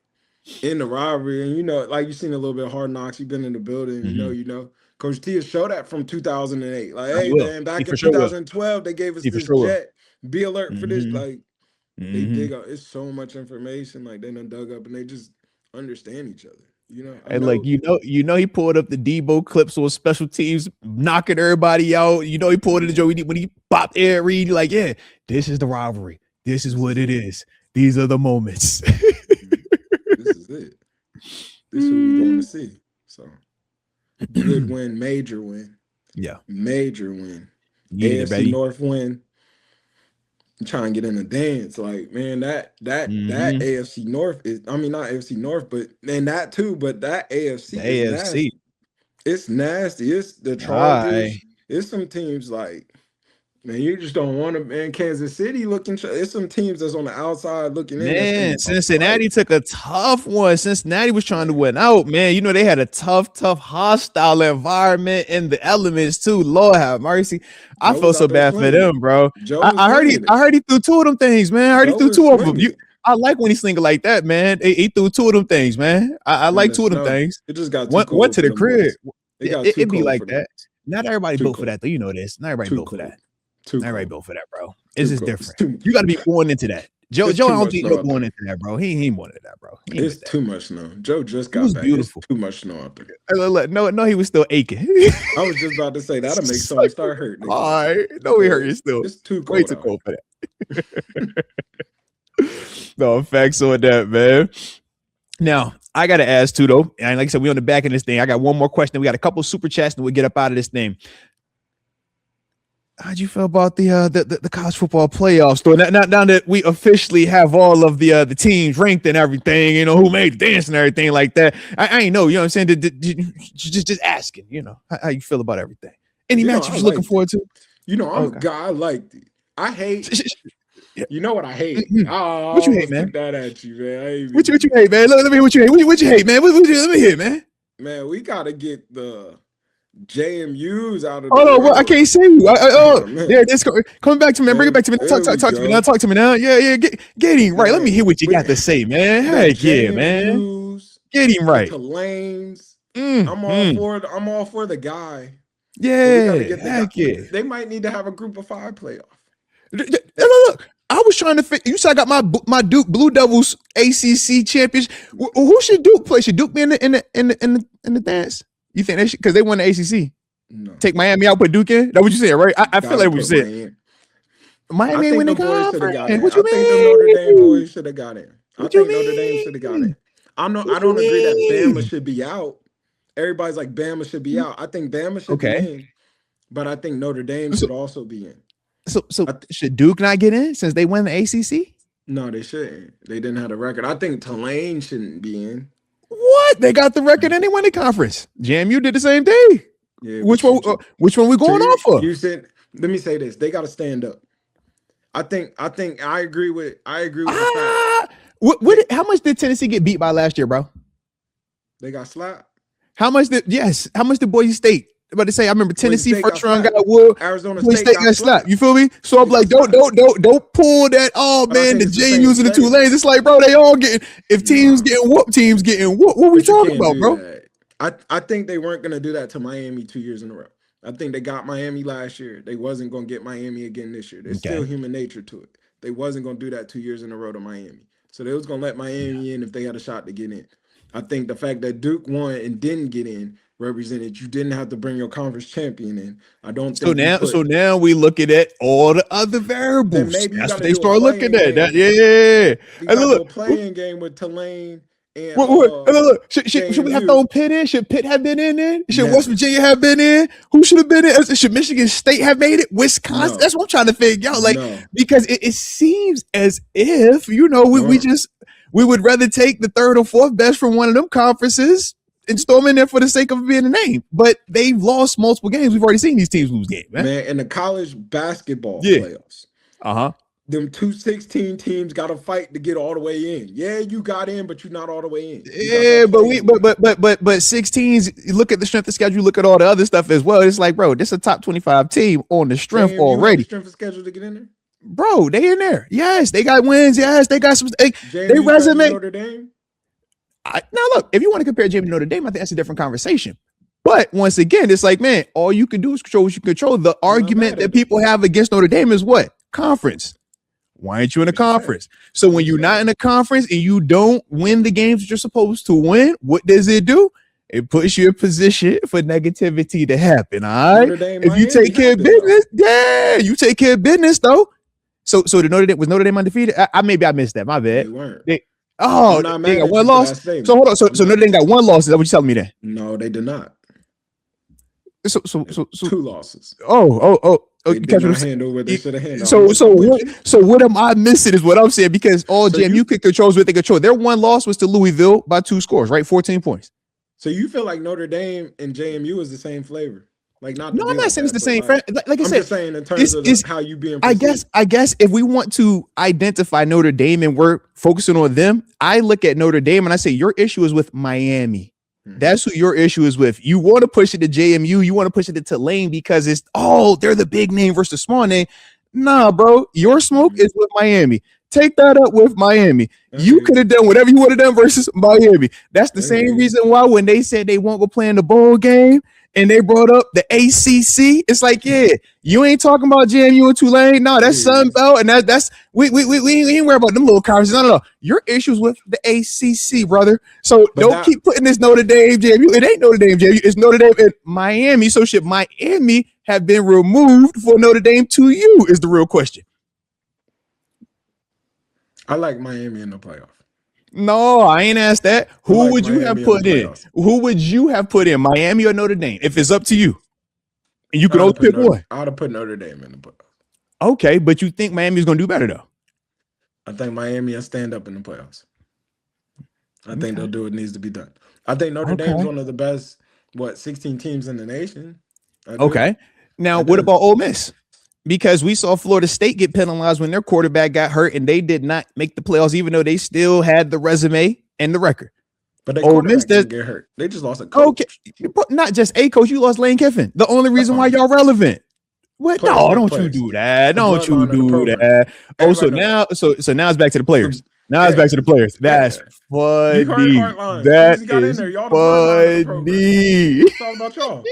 in the rivalry, and like you've seen a little bit of Hard Knocks. You've been in the building, you know. Coach T has showed that from 2008. Like, hey man, back in 2012, they gave us this jet. Be alert for this. Like, they dig up. It's so much information. Like, they done dug up, and they just understand each other. And like he pulled up the Debo clips on special teams, knocking everybody out. He pulled it to Joe when he popped Ed Reed. Like, yeah, this is the rivalry. This is what it is. These are the moments. This is it. This is who we're going to see. So, good win, major win. Yeah, major win. AFC North win. I'm trying to get in the dance. Like, man, that AFC North is, I mean, not AFC North, but and that too, but that AFC is nasty. It's nasty. It's the Chargers. It's some teams like, man, you just don't want to, man. Kansas City looking, it's some teams that's on the outside looking in. Man, Cincinnati took a tough one. Cincinnati was trying to win out, man. They had a tough, hostile environment in the elements too. Lord have mercy. I feel so bad for them, bro. I heard he threw 2 of them things, man. I heard he threw 2 of them. I like when he slinging like that, man. He threw 2 of them things, man. I like 2 of them things. It just got one to the crib. It'd be like that. Not everybody built for that, though. You know this. Not everybody built for that. Not everybody built for that, bro. It's just different. You got to be born into that. Joe, It's I too don't much think snow no out going there. into that, bro. He ain't wanted that, bro. He ain't It's with that. too much snow. Joe just It got was back. It's beautiful. too much snow out there. No, he was still aching. I was just about to say that'll make It's something like, start hurting all again. right. No, he Yeah, hurting still. it's too Way cold too out cold for that. No, facts on that, man. Now, I got to ask too, though. And like I said, we on the back of this thing. I got one more question. We got a couple super chats and we'll get up out of this thing. How'd you feel about the college football playoffs? Though now that we officially have all of the teams ranked and everything, you know, who made the dance and everything like that. I ain't know, you know what I'm saying? Just asking, you know, how you feel about everything. Any matchups you're looking forward to? You know, I'm a Okay. guy. I liked it. I hate. You know what I hate? I What you hate, almost man? took that at you, man. What you hate, man? Let me hear what you hate. What you hate, man? Let me hear, man. Man, we gotta get the JMUs out of the Hold on, bro. I way. can't see you. Oh man, There it is. Coming back to me, man. Bring it back to me. there we Talk to me go. now. Talk to me now. Yeah. Get him right. Let me Man, hear what you got to we say, man. got Heck yeah, man. JMUs, Get him the right. Tulanes. Mm, I'm all for the guy. But we gotta yeah, get the guy. heck yeah. They might need to have a group of 5 playoff. Look, I was trying to fit. You said I got my Duke Blue Devils ACC champions. Who should Duke play? Should Duke be in the dance? You think they should? Because they won the ACC. No. Take Miami out, put Duke in. That's what you said, right? I feel like we said Miami I ain't think winning the boys should have got conference. in. What I you think the Notre Dame mean? boys should have got in. What you Notre Dame should have got in. mean? I What don't you agree that Bama mean? should be out. Everybody's like Bama should be out. I think Bama should be Okay. in, but I think Notre Dame should also be in. So should Duke not get in since they won the ACC? No, they shouldn't. They didn't have the record. I think Tulane shouldn't be in. What? They got the record and they won the conference. JMU did the same thing. Yeah, Which one we going off of? You said, let me say this. They got to stand up. I agree with the fact. How much did Tennessee get beat by last year, bro? They got slapped. How much did Boise State? About to say, I remember Tennessee first round got whooped. Arizona Boise State got slapped. You feel me? So I'm like, don't pull that. Oh man, the JU's and the Tulanes. It's like, bro, they all getting. If teams getting whooped, teams getting whooped. What we talking about, bro? I think they weren't gonna do that to Miami 2 years in a row. I think they got Miami last year. They wasn't gonna get Miami again this year. There's still human nature to it. They wasn't gonna do that 2 years in a row to Miami. So they was gonna let Miami in if they had a shot to get in. I think the fact that Duke won and didn't get in represented you didn't have to bring your conference champion in. I don't think so now we looking at all the other variables. That's what they start looking at. You got a playing game with Tulane and look. Should we have thrown Pitt in? Should Pitt have been in there? Should West Virginia have been in? Who should have been in? Should Michigan State have made it? Wisconsin? No. That's what I'm trying to figure out. Because it seems as if, you know, we would rather take the third or fourth best from one of them conferences and storm in there for the sake of being a name. But they've lost multiple games. We've already seen these teams lose games, man. In the college basketball playoffs. Them 2-16 teams got to fight to get all the way in. Yeah, you got in, but you're not all the way in. Yeah, but 16s, you look at the strength of schedule, look at all the other stuff as well. It's like, bro, this is a top 25 team on the strength already. Strength of schedule to get in there? Bro, they in there. Yes, they got wins. Yes, they got some. They resume. Notre Dame? Now, look, if you want to compare Jamie to Notre Dame, I think that's a different conversation. But once again, it's like, man, all you can do is control what you control. The argument that people have against Notre Dame is what? Conference. Why aren't you in a conference? So when you're not in a conference and you don't win the games that you're supposed to win, what does it do? It puts you in position for negativity to happen. All right. If you take care of business, you take care of business though. So the Notre Dame undefeated? I missed that. My bad. They weren't. They got one loss. So hold on. So Notre Dame got one loss. Is that what you're telling me then? No, they did not. So 2 losses. They did not handle what they should have handled. So what am I missing is what I'm saying, because all JMU could control is what they control. Their one loss was to Louisville by 2 scores, right? 14 points. So you feel like Notre Dame and JMU is the same flavor? Like not? No, I'm not saying it's the same. Like I said, I'm just saying in terms of how you being perceived. I guess if we want to identify Notre Dame and we're focusing on them, I look at Notre Dame and I say your issue is with Miami. That's who your issue is with. You want to push it to JMU. You want to push it to Tulane because they're the big name versus the small name. Nah, bro, your smoke is with Miami. Take that up with Miami. You could have done whatever you would have done versus Miami. That's the same reason why when they said they won't go play in the bowl game and they brought up the ACC. It's like, yeah, you ain't talking about JMU and Tulane. No, that's Sun Belt, and that's we ain't worry about them little conferences. No. Your issues with the ACC, brother. So don't keep putting this Notre Dame JMU. It ain't Notre Dame JMU. It's Notre Dame and Miami. So should Miami have been removed for Notre Dame to you? Is the real question. I like Miami in the playoff. No, I ain't asked that. Who would you have put in? Who would you have put in, Miami or Notre Dame? If it's up to you, and you can only pick one. I would have put Notre Dame in the playoffs. Okay, but you think Miami's going to do better though? I think Miami will stand up in the playoffs. I think they'll do what needs to be done. I think Notre Dame's one of the best, 16 teams in the nation. Okay. Now, what about Ole Miss? Because we saw Florida State get penalized when their quarterback got hurt, and they did not make the playoffs, even though they still had the resume and the record. But they didn't get hurt. They just lost a coach. Okay, but not just a coach. You lost Lane Kiffin. The only reason why y'all relevant. What? No, don't you do that. Don't you do that. Oh, so now it's back to the players. Now it's back to the players. That's funny. That is funny. It's all about y'all.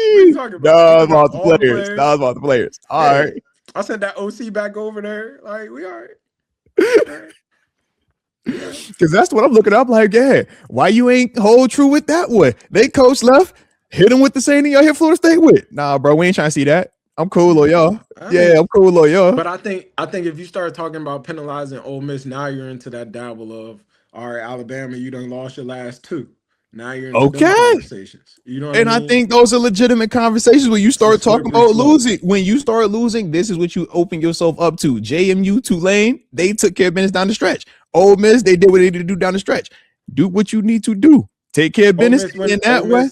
What are you talking about? No, about the players. That was about the players. All right. I sent that OC back over there. Like, we all right. Because that's what I'm looking up. Like, yeah, why you ain't hold true with that one? They coach left, hit him with the same thing y'all hit Florida State with. Nah, bro, we ain't trying to see that. I'm cool on y'all. I'm cool on y'all. But I think if you start talking about penalizing Ole Miss, now you're into that dabble of, all right, Alabama, you done lost your last two. Now you're in conversations. You know what I mean? I think those are legitimate conversations when you start talking about losing. When you start losing, this is what you open yourself up to. JMU, Tulane, they took care of business down the stretch. Ole Miss, they did what they needed to do down the stretch. Do what you need to do. Take care of business in that way.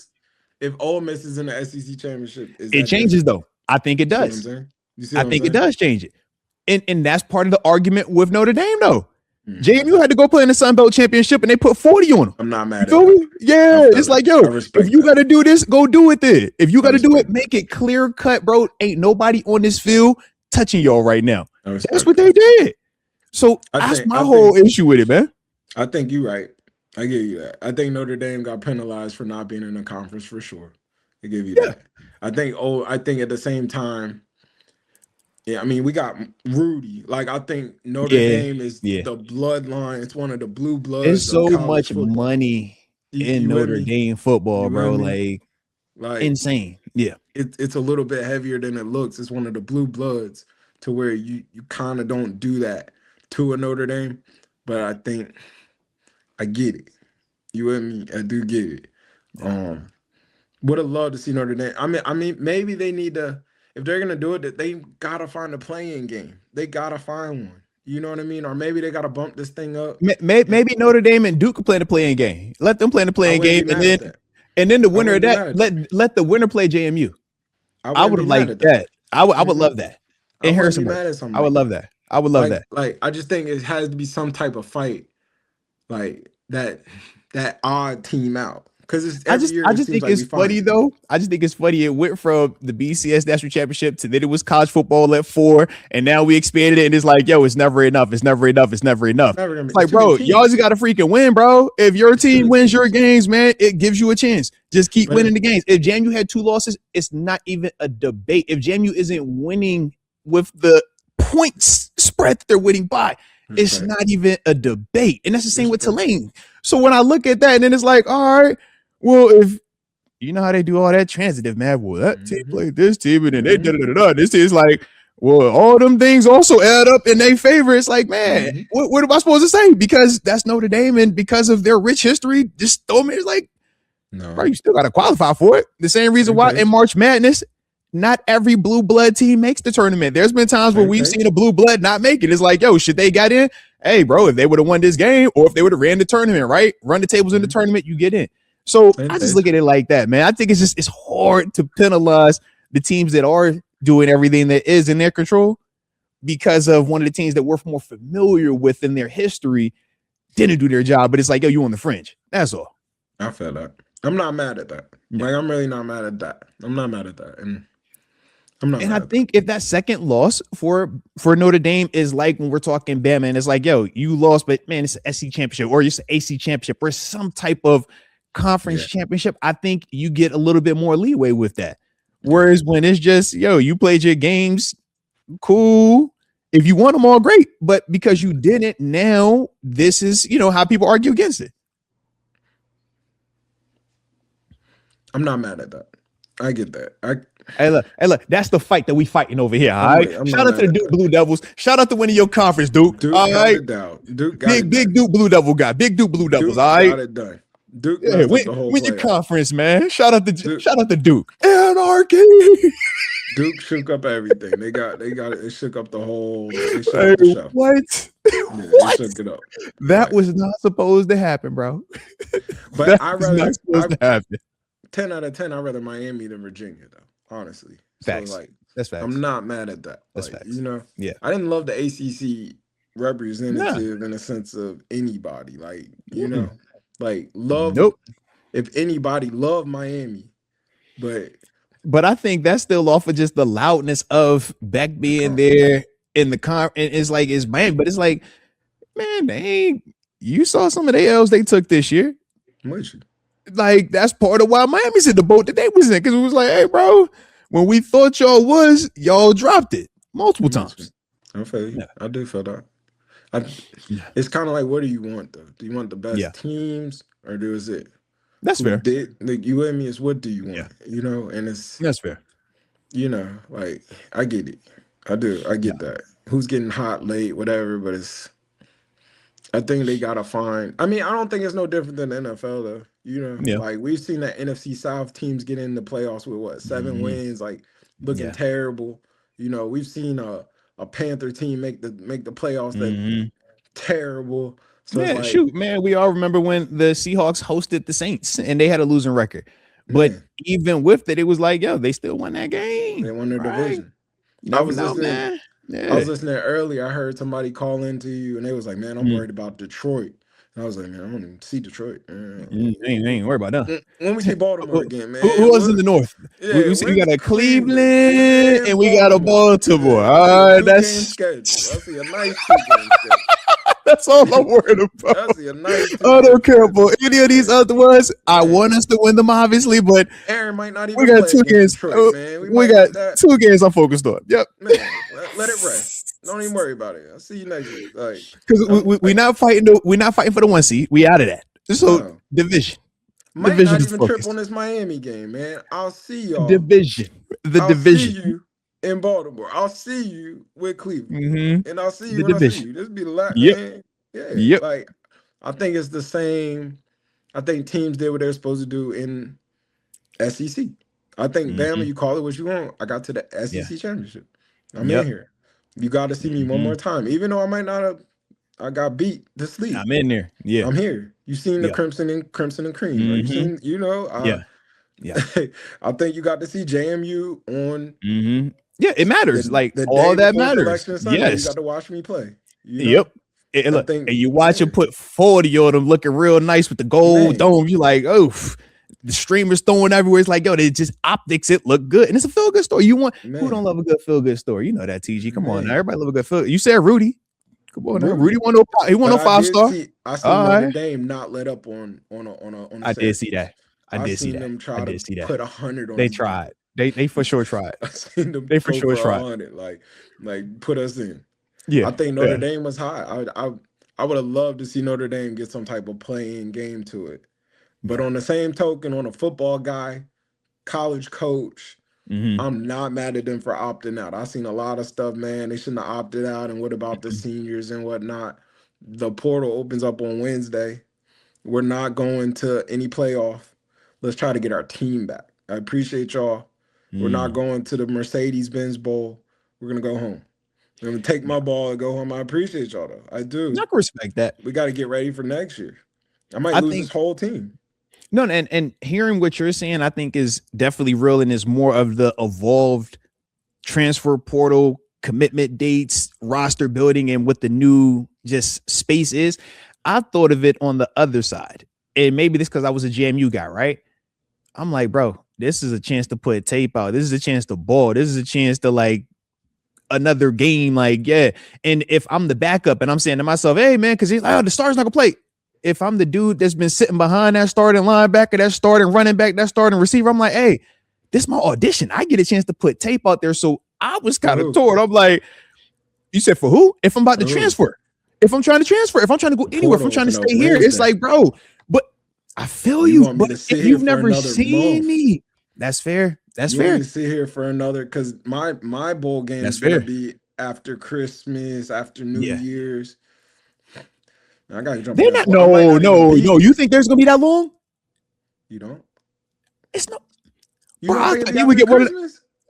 If Ole Miss is in the SEC championship, it changes though. I think it does. I think it does change it. And that's part of the argument with Notre Dame though. JMU had to go play in the Sun Belt Championship and they put 40 on them. I'm not mad at it. Yeah, it's like, yo, if you got to do this, go do it then. If you got to do it, make it clear cut, bro. Ain't nobody on this field touching y'all right now. That's what they did. So that's my whole issue with it, man. I think you're right. I give you that. I think Notre Dame got penalized for not being in the conference for sure. I give you that. I think at the same time, I mean, we got Rudy. Like, I think Notre Dame is the bloodline. It's one of the blue bloods. There's so much money in Notre Dame football, bro. Like insane. Yeah. It's a little bit heavier than it looks. It's one of the blue bloods to where you kind of don't do that to a Notre Dame. But I think I get it. You with me? I do get it. Would have loved to see Notre Dame. I mean, maybe they need to, if they're gonna do it, they gotta find a playing game. They gotta find one. You know what I mean? Or maybe they gotta bump this thing up. Maybe Notre Dame and Duke could play the playing game. Let them play the playing game, and then the winner of that, let the winner play JMU. I would have liked that. I would love that. And Harrisonburg. I would love that. I would love that. Like, I just think it has to be some type of fight, like that odd team out. Because I just think it's funny though. I just think it's funny. It went from the BCS National Championship to then it was college football at 4, and now we expanded it, and it's like, yo, it's never enough. It's never enough. It's never enough. It's like, bro, y'all just gotta freaking win, bro. If your team wins your games, man, it gives you a chance. Just keep winning the games. If JMU had 2 losses, it's not even a debate. If JMU isn't winning with the points spread that they're winning by, it's not even a debate. And that's the same with Tulane. So when I look at that, and then it's like, all right, well, if you know how they do all that transitive, man, well, that team played this team, and then they da. This is like, well, all them things also add up in their favor. It's like, man, what am I supposed to say? Because that's Notre Dame, and because of their rich history, just throw me. It's like, no, bro, you still got to qualify for it. The same reason why in March Madness, not every blue blood team makes the tournament. There's been times where we've seen a blue blood not make it. It's like, yo, should they got in? Hey, bro, if they would have won this game, or if they would have ran the tournament, right? Run the tables in the tournament, you get in. So I just look at it like that, man. I think it's hard to penalize the teams that are doing everything that is in their control because of one of the teams that we're more familiar with in their history didn't do their job. But it's like, yo, you on the fringe. That's all. I feel that. I'm not mad at that. Like, I'm really not mad at that. I'm not mad at that. And I'm not. And I think if that second loss for Notre Dame is like when we're talking Bama, and it's like, yo, you lost, but man, it's an SC championship or it's an AC championship or some type of conference championship, I think you get a little bit more leeway with that. Whereas when it's just, yo, you played your games, cool. If you won them all, great. But because you didn't, now this is, how people argue against it. I'm not mad at that. I get that. Hey, look, that's the fight that we fighting over here. All right. Shout out to the Duke Blue Devils. Shout out to winning your conference, Duke. Duke all got right. it down. Duke got big Duke Blue Devil guy. Big Duke Blue Devils. All right. Got it done. Duke win your conference, man. Shout out to Duke. Anarchy. Duke shook up everything. They got it. They shook up the whole. They shook up the show. What? Yeah, what? They shook it up. That was not supposed to happen, bro. But I rather not supposed to happen. 10 out of 10. I'd rather Miami than Virginia, though. Honestly, facts. So, that's facts. I'm not mad at that. That's facts. Yeah. I didn't love the ACC representative in a sense of anybody. Like, like love. Nope. If anybody loved Miami, but I think that's still off of just the loudness of Beck being there in the car. And it's like, it's Miami, but it's like, man, you saw some of the L's they took this year. Like, that's part of why Miami's in the boat that they was in. Because it was like, hey, bro, when we thought y'all dropped it multiple times. I feel you. I do feel that. It's kind of like, what do you want, though? Do you want the best teams, or is it? That's fair. Like, you and me, it's what do you want? And that's fair. Like, I get it. I do. I get that. Who's getting hot late, whatever, but I think they gotta find. I mean, I don't think it's no different than the NFL, though. Like, we've seen that NFC South teams get in the playoffs with 7 wins, like looking terrible. We've seen a Panther team make the playoffs that terrible. So we all remember when the Seahawks hosted the Saints and they had a losing record. But even with it, it was like, yo, they still won that game. They won their division. I was listening earlier. I heard somebody call into you and they was like, man, I'm worried about Detroit. And I was like, man, I don't even see Detroit. Ain't worried about that. When we see Baltimore again, man. Who was in the North? We got a Cleveland and we got a Baltimore. All right, that's schedule. I see a nice 2-game schedule. That's all I'm worried about. I see a nice. I don't care about any of these other ones. I want us to win them, obviously, but Aaron might not even. We got 2 games. Detroit, man. We got 2 games I'm focused on. Yep. Man, let it rest. Don't even worry about it. I'll see you next week. Like, because we're not fighting. We're not fighting for the 1 seed. We out of that. So division. Might not even trip on this Miami game, man. I'll see y'all. Division. Division. See you in Baltimore. I'll see you with Cleveland, and I'll see you when I see you. This be the last, man. Yeah. Like, I think it's the same. I think teams did what they're supposed to do in SEC. I think Bama, you call it what you want. I got to the SEC championship. I'm in here. You got to see me one more time, even though I might not have. I got beat to sleep. I'm in there. Yeah, I'm here. You seen the Crimson and Cream? You seen? I think you got to see JMU on. Yeah, it matters. All that matters. Sunday, you got to watch me play. Yep. And you watch him put 40 on them, looking real nice with the gold dome. You like, oh, the streamers throwing everywhere. It's like, yo, they just optics. It look good, and it's a feel good story. Who don't love a good feel good story? You know that, TG. Come on, now. Everybody love a good feel. You said Rudy. Come on, now. Rudy won no 5-star. I see Notre Dame not let up on. I did see that. I did see that. Them try to put 100 on. They tried. They for sure tried. I seen them. They for sure tried. 100, like put us in. Yeah, I think Notre Dame was high. I would have loved to see Notre Dame get some type of playing game to it. But on the same token, on a football guy, college coach, I'm not mad at them for opting out. I've seen a lot of stuff, man. They shouldn't have opted out. And what about the seniors and whatnot? The portal opens up on Wednesday. We're not going to any playoff. Let's try to get our team back. I appreciate y'all. We're not going to the Mercedes-Benz Bowl. We're going to go home. I'm going to take my ball and go home. I appreciate y'all, though. I do. I can respect that. We got to get ready for next year. I might lose this whole team. No, and hearing what you're saying, I think is definitely real and is more of the evolved transfer portal, commitment dates, roster building, and what the new just space is. I thought of it on the other side. And maybe this because I was a JMU guy, right? I'm like, bro, this is a chance to put tape out. This is a chance to ball. This is a chance to like another game. Like, yeah. And if I'm the backup and I'm saying to myself, hey, man, because he's like, oh, the star's not gonna play. if I'm the dude that's been sitting behind that starting linebacker, that starting running back, that starting receiver, I'm like, hey, this is my audition. I get a chance to put tape out there. So I was kind of torn. I'm like, you said for who? If I'm about to transfer, if I'm trying to transfer, if I'm trying to go anywhere, if I'm trying to stay here, it's like, bro, but I feel you. But if you've never seen me, that's fair. That's fair. You want me to sit here for another, because my bowl game is gonna be after Christmas, after New Year's. I gotta jump. They're not. No. You think there's gonna be that long? You don't? It's not. Bro, I thought he would get one.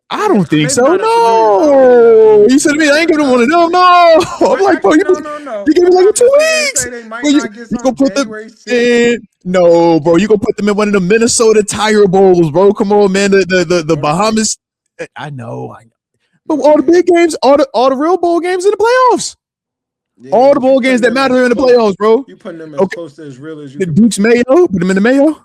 I don't think so. No, you said to me, I ain't giving one of them. No, I'm like, bro, you give me like 2 weeks. You gonna put them in? No, bro, you gonna put them in one of the Minnesota Tire Bowls, bro? Come on, man. The Bahamas. I know. But all the big games, all the real bowl games in the playoffs. Yeah, all the bowl games that matter are in the playoffs, bro. You putting them as close to as real as you can. Duke's Mayo, put them in the Mayo.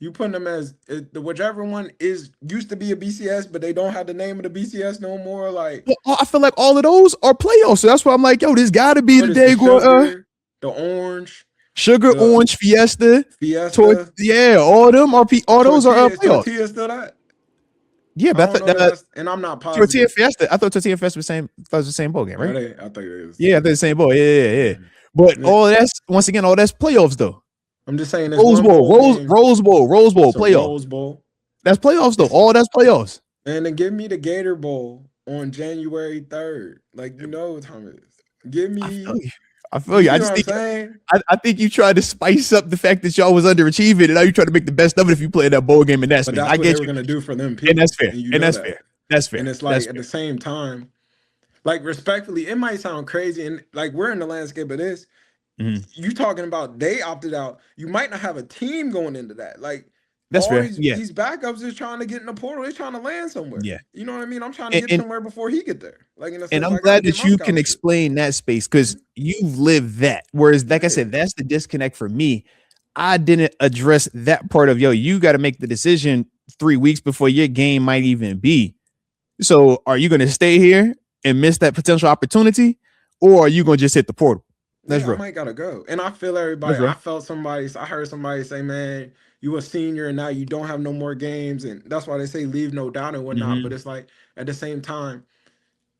You putting them as whichever one used to be a BCS, but they don't have the name of the BCS no more. Like, I feel like all of those are playoffs, so that's why I'm like, yo, this got to be the day. The orange, orange Fiesta. All them are all those are playoffs. Tortilla still that? Yeah, but I thought and I'm not positive. Tortilla Fiesta. I thought Tortilla Fiesta was the same. I thought it was the same bowl game, right? I think it is. Yeah, I think the same bowl. Yeah. But all that's playoffs though. I'm just saying, Rose Bowl, playoff. Rose Bowl. That's playoffs though. All that's playoffs. And then give me the Gator Bowl on January 3rd. Like, you know what time it is. Give me. I feel you. I think you tried to spice up the fact that y'all was underachieving, and now you try to make the best of it if you play that bowl game in that space. I get what they were gonna do for them people, and that's fair. That's fair. And it's like at the same time, like respectfully, it might sound crazy, and like we're in the landscape of this. Mm-hmm. You talking about they opted out. You might not have a team going into that. Like that's fair. These backups is trying to get in the portal. They're trying to land somewhere. Yeah. You know what I mean? I'm trying to get somewhere before he get there. Like in a sense, and I'm glad that you can explain that space because you've lived that. Whereas, like I said, that's the disconnect for me. I didn't address that part of you got to make the decision 3 weeks before your game might even be. So are you going to stay here and miss that potential opportunity, or are you going to just hit the portal? That's I might gotta go. And I feel everybody. I heard somebody say, man, you a senior and now you don't have no more games. And that's why they say leave no doubt and whatnot. Mm-hmm. But it's like at the same time,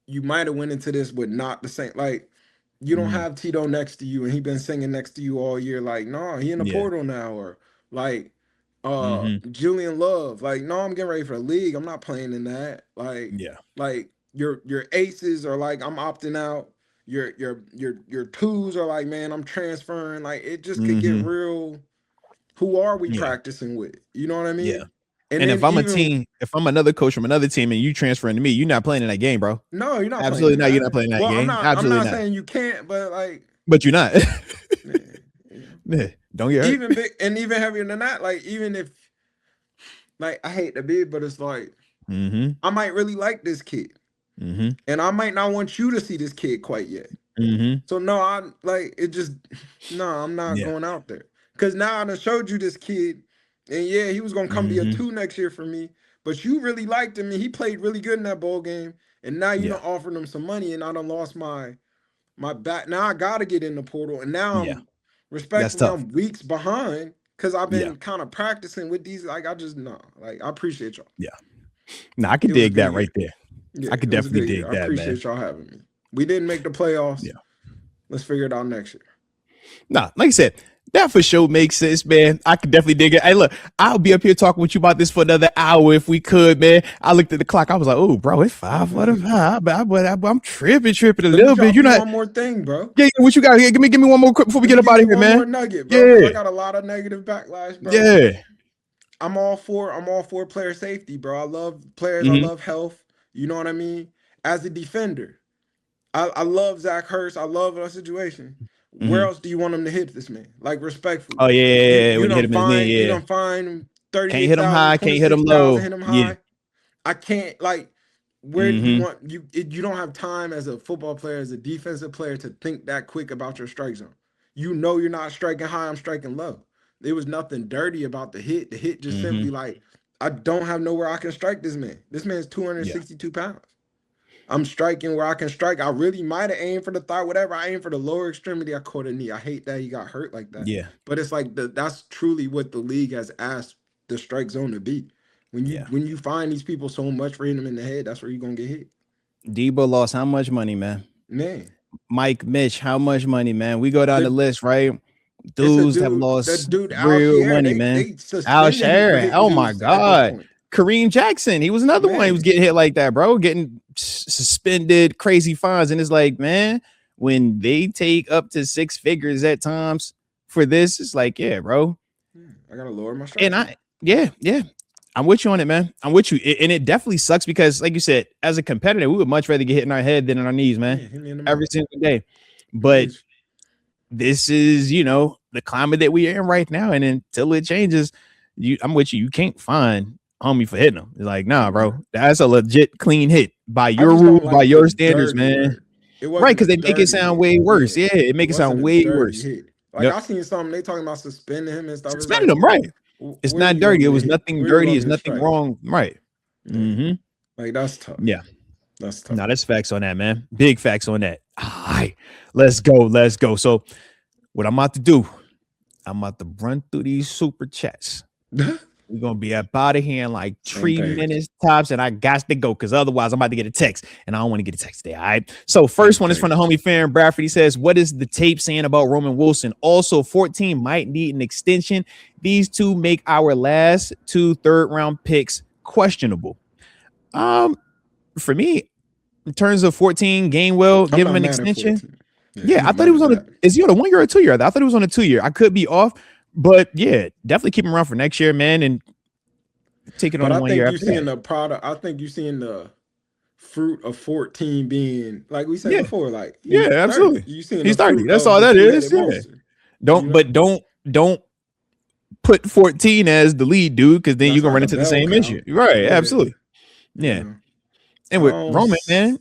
you might have went into this with not the same. Like you don't have Tito next to you and he been singing next to you all year. Like, no, he in the portal now. Or like Julian Love. Like, no, I'm getting ready for the league. I'm not playing in that. Like, like your aces are like, I'm opting out. Your twos are like, man, I'm transferring. Like it just could get real. Who are we practicing with? You know what I mean? Yeah. And if I'm a team, if I'm another coach from another team and you transferring to me, you're not playing in that game, bro. No, you're not. Absolutely not. You're not playing that game. Absolutely I'm not saying you can't, but like. But you're not. Don't get hurt. Even heavier than that. Like even if, like I hate to be, but it's like I might really like this kid. Mm-hmm. And I might not want you to see this kid quite yet. Mm-hmm. So no, I'm like I'm not going out there because now I done showed you this kid, and he was gonna come be a 2 next year for me. But you really liked him, and he played really good in that bowl game. And now you done offered him some money, and I done lost my back. Now I gotta get in the portal, and now I'm respectfully I'm weeks behind because I've been kind of practicing with these. Like I appreciate y'all. Yeah, I can dig that right there. Yeah, I could definitely dig that. I appreciate y'all having me. We didn't make the playoffs. Yeah. Let's figure it out next year. Nah, like I said, that for sure makes sense, man. I could definitely dig it. Hey, look, I'll be up here talking with you about this for another hour if we could, man. I looked at the clock. I was like, oh, bro, it's 5:45. I'm tripping a little bit. You know, one more thing, bro. Yeah, what you got here? Give me one more quick before we get up out of here, man. One more nugget, bro. Yeah. I got a lot of negative backlash, bro. Yeah. I'm all for player safety, bro. I love players. I love health. You know what I mean? As a defender, I love Zach Ertz. I love our situation. Where else do you want him to hit this man? Like respectfully. Oh yeah, you don't find you don't find 30. Can't hit him high. Can't hit him low. Hit him high. I can't like. Where do you want you? You don't have time as a football player, as a defensive player, to think that quick about your strike zone. You know you're not striking high. I'm striking low. There was nothing dirty about the hit. The hit just simply like. I don't have nowhere I can strike this man. This man's 262 pounds. I'm striking where I can strike. I really might have aimed for the thigh, whatever. I aimed for the lower extremity. I caught a knee. I hate that he got hurt like that. Yeah, But it's like that's truly what the league has asked the strike zone to be. yeah. When you find these people so much for hitting them in the head, that's where you're gonna get hit. Debo lost how much money, man? Man, Mike Mitch, how much money, man? We go down the the, list, right? it's a Dudes have dude. The lost dude Al real Shier, money, man. they Al suspended him for Sharon, hitting oh my dudes at this God. point. Kareem Jackson, he was another one. He was Man, getting hit like that, bro. Getting suspended, crazy fines. And it's like, man, when they take up to 6 figures at times for this, it's like, yeah, bro. I gotta lower my strike. And yeah, I'm with you on it, man. I'm with you. And it definitely sucks because, like you said, as a competitor, we would much rather get hit in our head than in our knees, man. Hit me in the Every mouth. single day. But this is, you know, the climate that we're in right now. And until it changes, I'm with you. You can't find homie for hitting him. It's like, nah, bro. That's a legit clean hit by your rules, by your standards, man. Right, because they make it sound way worse. Yeah, it make it sound way worse. Like I seen something they talking about suspending him and stuff. Suspending him, right? It's not dirty. It was nothing dirty. It's nothing wrong. Right. Mm-hmm. Like that's tough. Yeah. That's tough. No, that's facts on that, man. Big facts on that. All right. Let's go. So what I'm about to do, I'm about to run through these super chats. We're going to be up out of here in like 3 minutes tops, and I got to go because otherwise I'm about to get a text, and I don't want to get a text today, all right? So first one is from the homie Farron Bradford. He says, what is the tape saying about Roman Wilson? Also, 14 might need an extension. These two make our last 2 third-round picks questionable. For me, in terms of 14, Gainwell, give him an extension. Yeah, I thought he was on is he on a 1 year or 2 year? I thought he was on a 2 year. I could be off. But yeah, definitely keep him around for next year, man, and take it on 1 year. I think you're seeing the product. I think you're seeing the fruit of 14 being like we said before. Like absolutely. You seeing he's 30. That's all that is. Yeah. Don't put 14 as the lead dude because then you're gonna run into the same issue. Right? Absolutely. Yeah. And with Roman, man,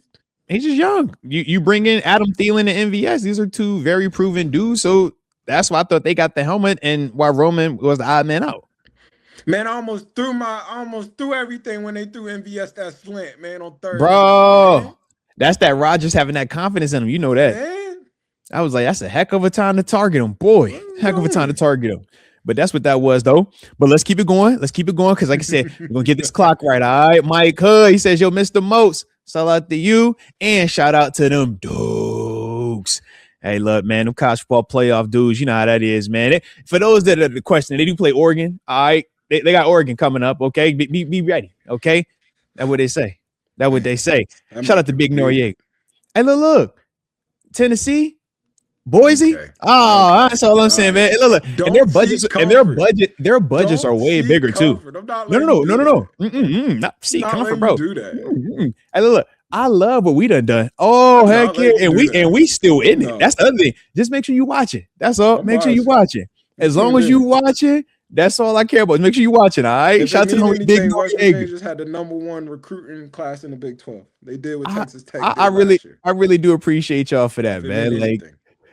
he's just young. You bring in Adam Thielen and MVS. These are 2 very proven dudes. So that's why I thought they got the helmet and why Roman was the odd man out. Man, I almost threw everything when they threw MVS that slant, man, on third. Bro, man. That's that Rodgers having that confidence in him. You know that. Man. I was like, that's a heck of a time to target him. Boy, heck of a time to target him. But that's what that was, though. But let's keep it going. Because, like I said, we're going to get this clock right. All right, Mike Hood, he says, yo, Mr. Moats, shout out to you and shout out to them Dukes. Hey, look, man, them college football playoff dudes, you know how that is, man. For those that are the question, they do play Oregon. All right, they got Oregon coming up, okay? Be ready, okay? That's what they say. Shout out to Big Noriega. Hey, look, Tennessee, Boise. Okay. Oh, that's all I'm saying, man. Hey, look. And their budgets are way bigger too. No. Not see comfort, bro. Do that. Hey, look. I love what we done. Oh, heck yeah. And we still in it. That's the other thing. Just make sure you watch it. That's all. Make sure you watch it. As long as you watch it, that's all I care about. Make sure you watch it. All right. Shout out to the Big Noriega. Just had the #1 recruiting class in the Big 12. They did with Texas Tech. I really do appreciate y'all for that, man. Like,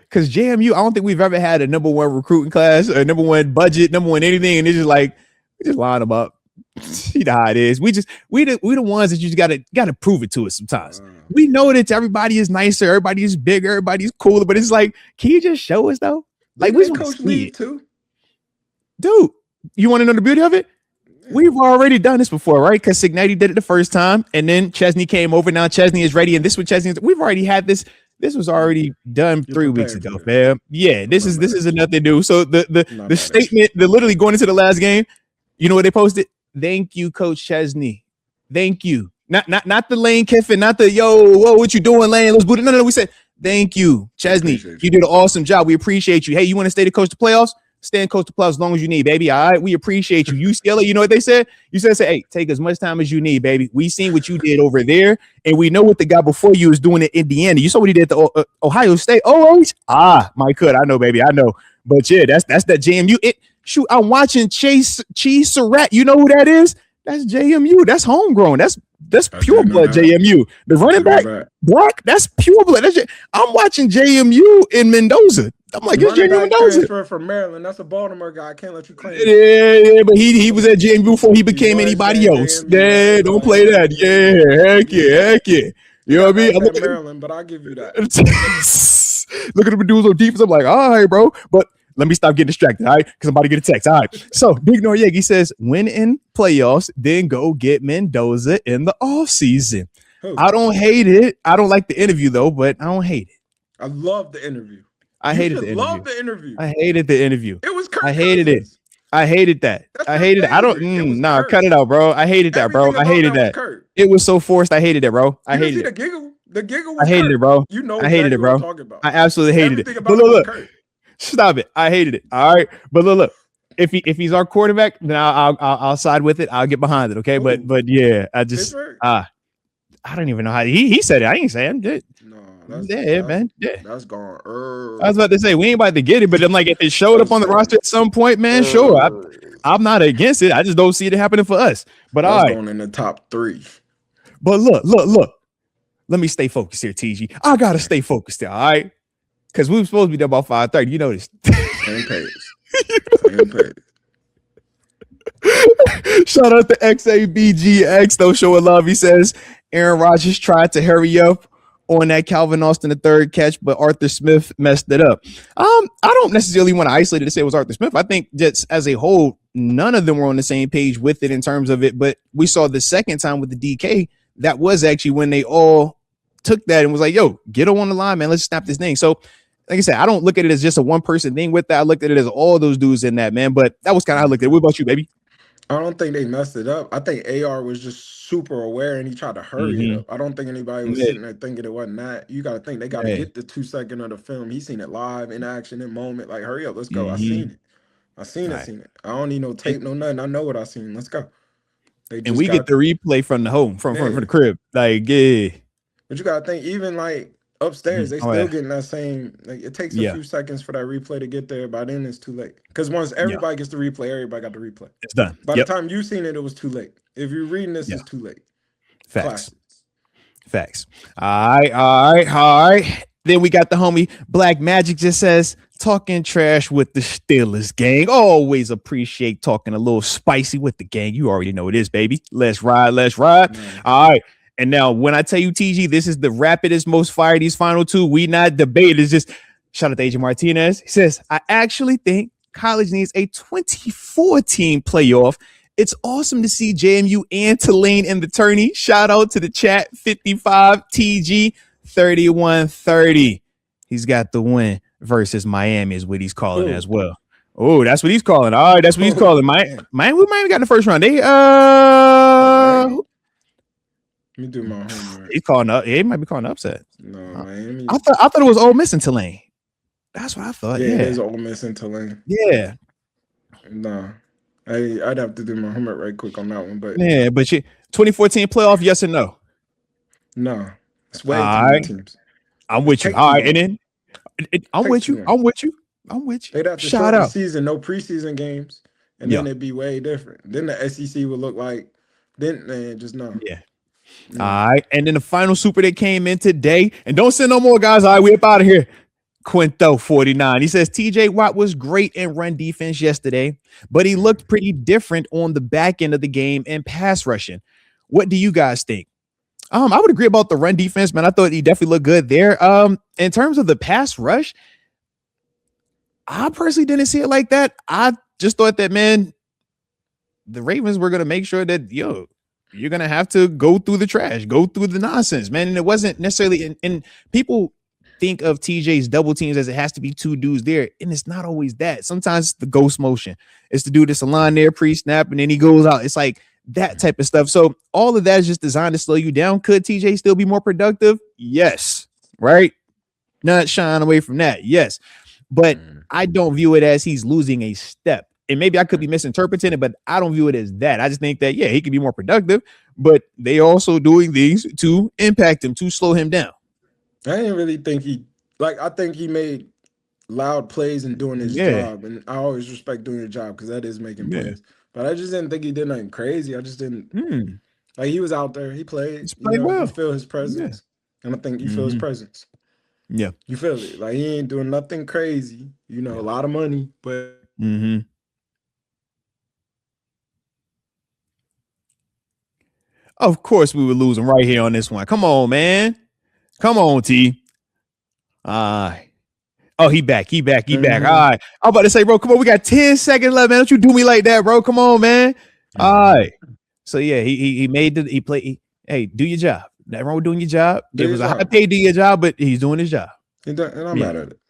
because JMU, I don't think we've ever had a #1 recruiting class or #1 budget, #1 anything, and it's just like we just line them up. You know how it is. We the ones that you just gotta prove it to us sometimes. We know that everybody is nicer, everybody is bigger, everybody's cooler, but it's like, can you just show us though? Like we just coach lead too. Dude, you want to know the beauty of it? We've already done this before, right? Because Signetti did it the first time, and then Chesney came over. Now Chesney is ready, and this with Chesney. We've already had this. This was already done 3 weeks ago, fam. Yeah, this is nothing new. So the statement, they're literally going into the last game. You know what they posted? Thank you, Coach Chesney. Thank you. Not the Lane Kiffin, not the whoa, what you doing, Lane? Let's boot it. No. We said thank you, Chesney. You did an awesome job. We appreciate you. Hey, you want to stay to coach the playoffs? Stay in coach the playoffs as long as you need, baby. All right, we appreciate you. UCLA, you know what they said? You said, hey, take as much time as you need, baby. We seen what you did over there, and we know what the guy before you is doing in Indiana. You saw what he did at the Ohio State. Mike Hood, I know, baby, I know. But yeah, that's that JMU. I'm watching Cheese Surratt. You know who that is? That's JMU. That's homegrown. That's pure blood JMU. The running back, Black, that's pure blood. I'm watching JMU in Mendoza. I'm like, it's JMU Mendoza. From Maryland. That's a Baltimore guy. I can't let you claim. Yeah, but he was at JMU before he became anybody else. Yeah, don't play that. Yeah, heck yeah. They You know got what I mean? nice I'm at looking Maryland, but I'll give you that. look at the dudes on defense. I'm like, all right, bro. But let me stop getting distracted, all right? Because I'm about to get a text. All right. So Big Noriega says, win in playoffs, then go get Mendoza in the offseason. Who? I don't hate it. I don't like the interview though, but I don't hate it. I love the interview. I You hated should the interview. love the interview. I hated the interview. It was I Kirk hated it. Cousins. I hated that. That's I your hated it. I don't. favorite. It was Nah, Kirk. cut it out, bro. I hated that, bro. Everything I about hated that was that. Kirk. It was so forced. I hated it, bro. I You didn't hated see it. the giggle? The giggle I was hated it, Kirk. bro. You know I hated exactly it, what I'm bro. talking about. I absolutely hated Everything it. about But it was look, Kirk. stop it. I hated it. All right. But look. If he's our quarterback, then I'll side with it. I'll get behind it. Okay. Who? But yeah, I just Pittsburgh? I don't even know how he said it. I ain't saying it. No, Yeah, man. Yeah. that's gone. I was about to say we ain't about to get it, but then like if it showed up on the roster at some point, man, sure. I'm not against it. I just don't see it happening for us. But that's all right. going in the top 3. But look. Let me stay focused here, TG. I gotta stay focused here, all right? Because we were supposed to be done about 5:30. You know this. Same pace. Same pace. Shout out to XABGX, though, showing love. He says Aaron Rodgers tried to hurry up on that Calvin Austin the third catch, but Arthur Smith messed it up. I don't necessarily want to isolate it to say it was Arthur Smith. I think just as a whole, none of them were on the same page with it in terms of it. But we saw the second time with the DK, that was actually when they all took that and was like, yo, get on the line, man. Let's snap this thing. So, like I said, I don't look at it as just a one person thing with that. I looked at it as all those dudes in that, man. But that was kind of how I looked at it. What about you, baby? I don't think they messed it up. I think AR was just super aware and he tried to hurry it up. I don't think anybody was sitting there thinking it wasn't that. You got to think they got to get the 2 second of the film. He's seen it live in action in moment. Like, hurry up, let's go. I seen it. I seen it. I don't need no tape, no nothing. I know what I seen. Let's go. They just and we get the replay from the home, from the crib. Like, yeah. But you got to think, even like upstairs, they still getting that same. Like, it takes a few seconds for that replay to get there. By then, it's too late. Because once everybody gets the replay, everybody got the replay. It's done. By the time you seen it, it was too late. If you're reading this, it's too late. Facts. Facts. All right. Then we got the homie Black Magic just says, talking trash with the Steelers gang. Always appreciate talking a little spicy with the gang. You already know it is, baby. Let's ride. All right. And now when I tell you, TG, this is the rapidest, most fire, these final two, we not debate. It's just shout out to AJ Martinez. He says, I actually think college needs a 24-team playoff. It's awesome to see JMU and Tulane in the tourney. Shout out to the chat, 55 TG 31-30. He's got the win versus Miami is what he's calling as well. Oh, that's what he's calling. All right, that's what he's calling. Miami got in the first round. They let me do my homework. He's calling up. He might be calling upset. No, Miami. I thought it was Ole Miss and Tulane. That's what I thought. Yeah, it is Ole Miss and Tulane. Yeah. No, I'd have to do my homework right quick on that one. But 2014 playoff, yes or no? No, it's way too many teams. I'm with you. All right, and then I'm with you. They'd have to shout out the season, no preseason games, and then it'd be way different. Then the SEC would look like, just no. Yeah. All right, and then the final super that came in today, and don't send no more guys. All right, we up out of here. Quinto 49. He says TJ Watt was great in run defense yesterday, but he looked pretty different on the back end of the game and pass rushing. What do you guys think? I would agree about the run defense, man. I thought he definitely looked good there. In terms of the pass rush, I personally didn't see it like that. I just thought that, man, the Ravens were going to make sure that, you're going to have to go through the trash, go through the nonsense, man. And it wasn't necessarily, and people think of TJ's double teams as it has to be two dudes there, and it's not always that. Sometimes it's the ghost motion. It's to do this a line there pre-snap, and then he goes out. It's like that type of stuff. So all of that is just designed to slow you down. Could TJ still be more productive? Yes. Right? Not shying away from that. Yes. But I don't view it as he's losing a step. And maybe I could be misinterpreting it, but I don't view it as that. I just think that, he could be more productive, but they also doing things to impact him, to slow him down. I didn't really think I think he made loud plays and doing his job. And I always respect doing your job because that is making plays. But I just didn't think he did nothing crazy. I just didn't like he was out there. He played. Well. You feel his presence. And I think you feel his presence. Yeah. You feel it. Like he ain't doing nothing crazy. A lot of money, but Of course, we would lose him right here on this one. Come on, man. Come on, T. Oh, he back. He back. All right. I'm about to say, bro, come on. We got 10 seconds left, man. Don't you do me like that, bro. Come on, man. All right. So yeah, he made he played. Hey, do your job. Nothing wrong with doing your job. It was a high pay do your job, but he's doing his job. And I'm mad at it.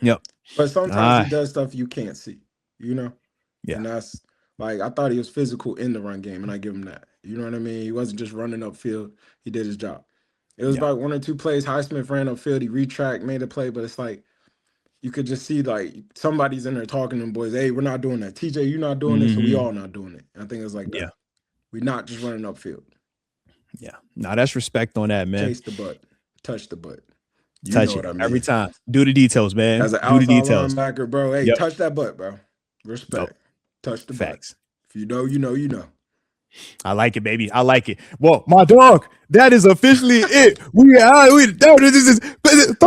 Yep. But sometimes he does stuff you can't see, you know? Yeah. And that's like, I thought he was physical in the run game, and I give him that. You know what I mean? He wasn't just running upfield. He did his job. It was about 1 or 2 plays. Highsmith ran upfield. He retracked, made a play, but it's like, you could just see like somebody's in there talking to them boys. Hey, we're not doing that. TJ, you're not doing this, so we all not doing it. I think it's like that. Yeah. We're not just running upfield. Yeah. No, that's respect on that, man. Chase the butt. Touch the butt. You touch it every time. Do the details, man. As an outside linebacker, bro. Hey, touch that butt, bro. Respect. Touch the facts. Butt. If you know, you know, you know. I like it, baby. I like it. Well, my dog, that is officially it. Throw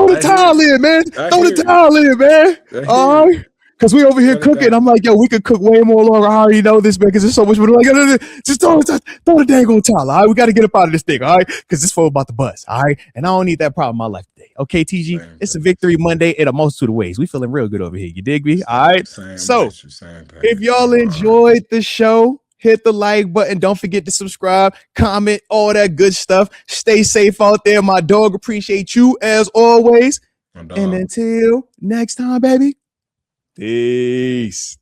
the towel in, man. Throw the towel in, man. All right. Because we over here cooking. I'm like, yo, we could cook way more longer. I already know this, man, because there's so much more. Like, just throw the dang old towel. All right, we got to get up out of this thing. All right, because this fool about the bus. All right, and I don't need that problem in my life today. Okay, TG, it's a victory Monday in a multitude of ways. We feeling real good over here. You dig me? All right. So if y'all enjoyed the show, hit the like button. Don't forget to subscribe, comment, all that good stuff. Stay safe out there. My dog appreciate you as always. And until next time, baby. Peace.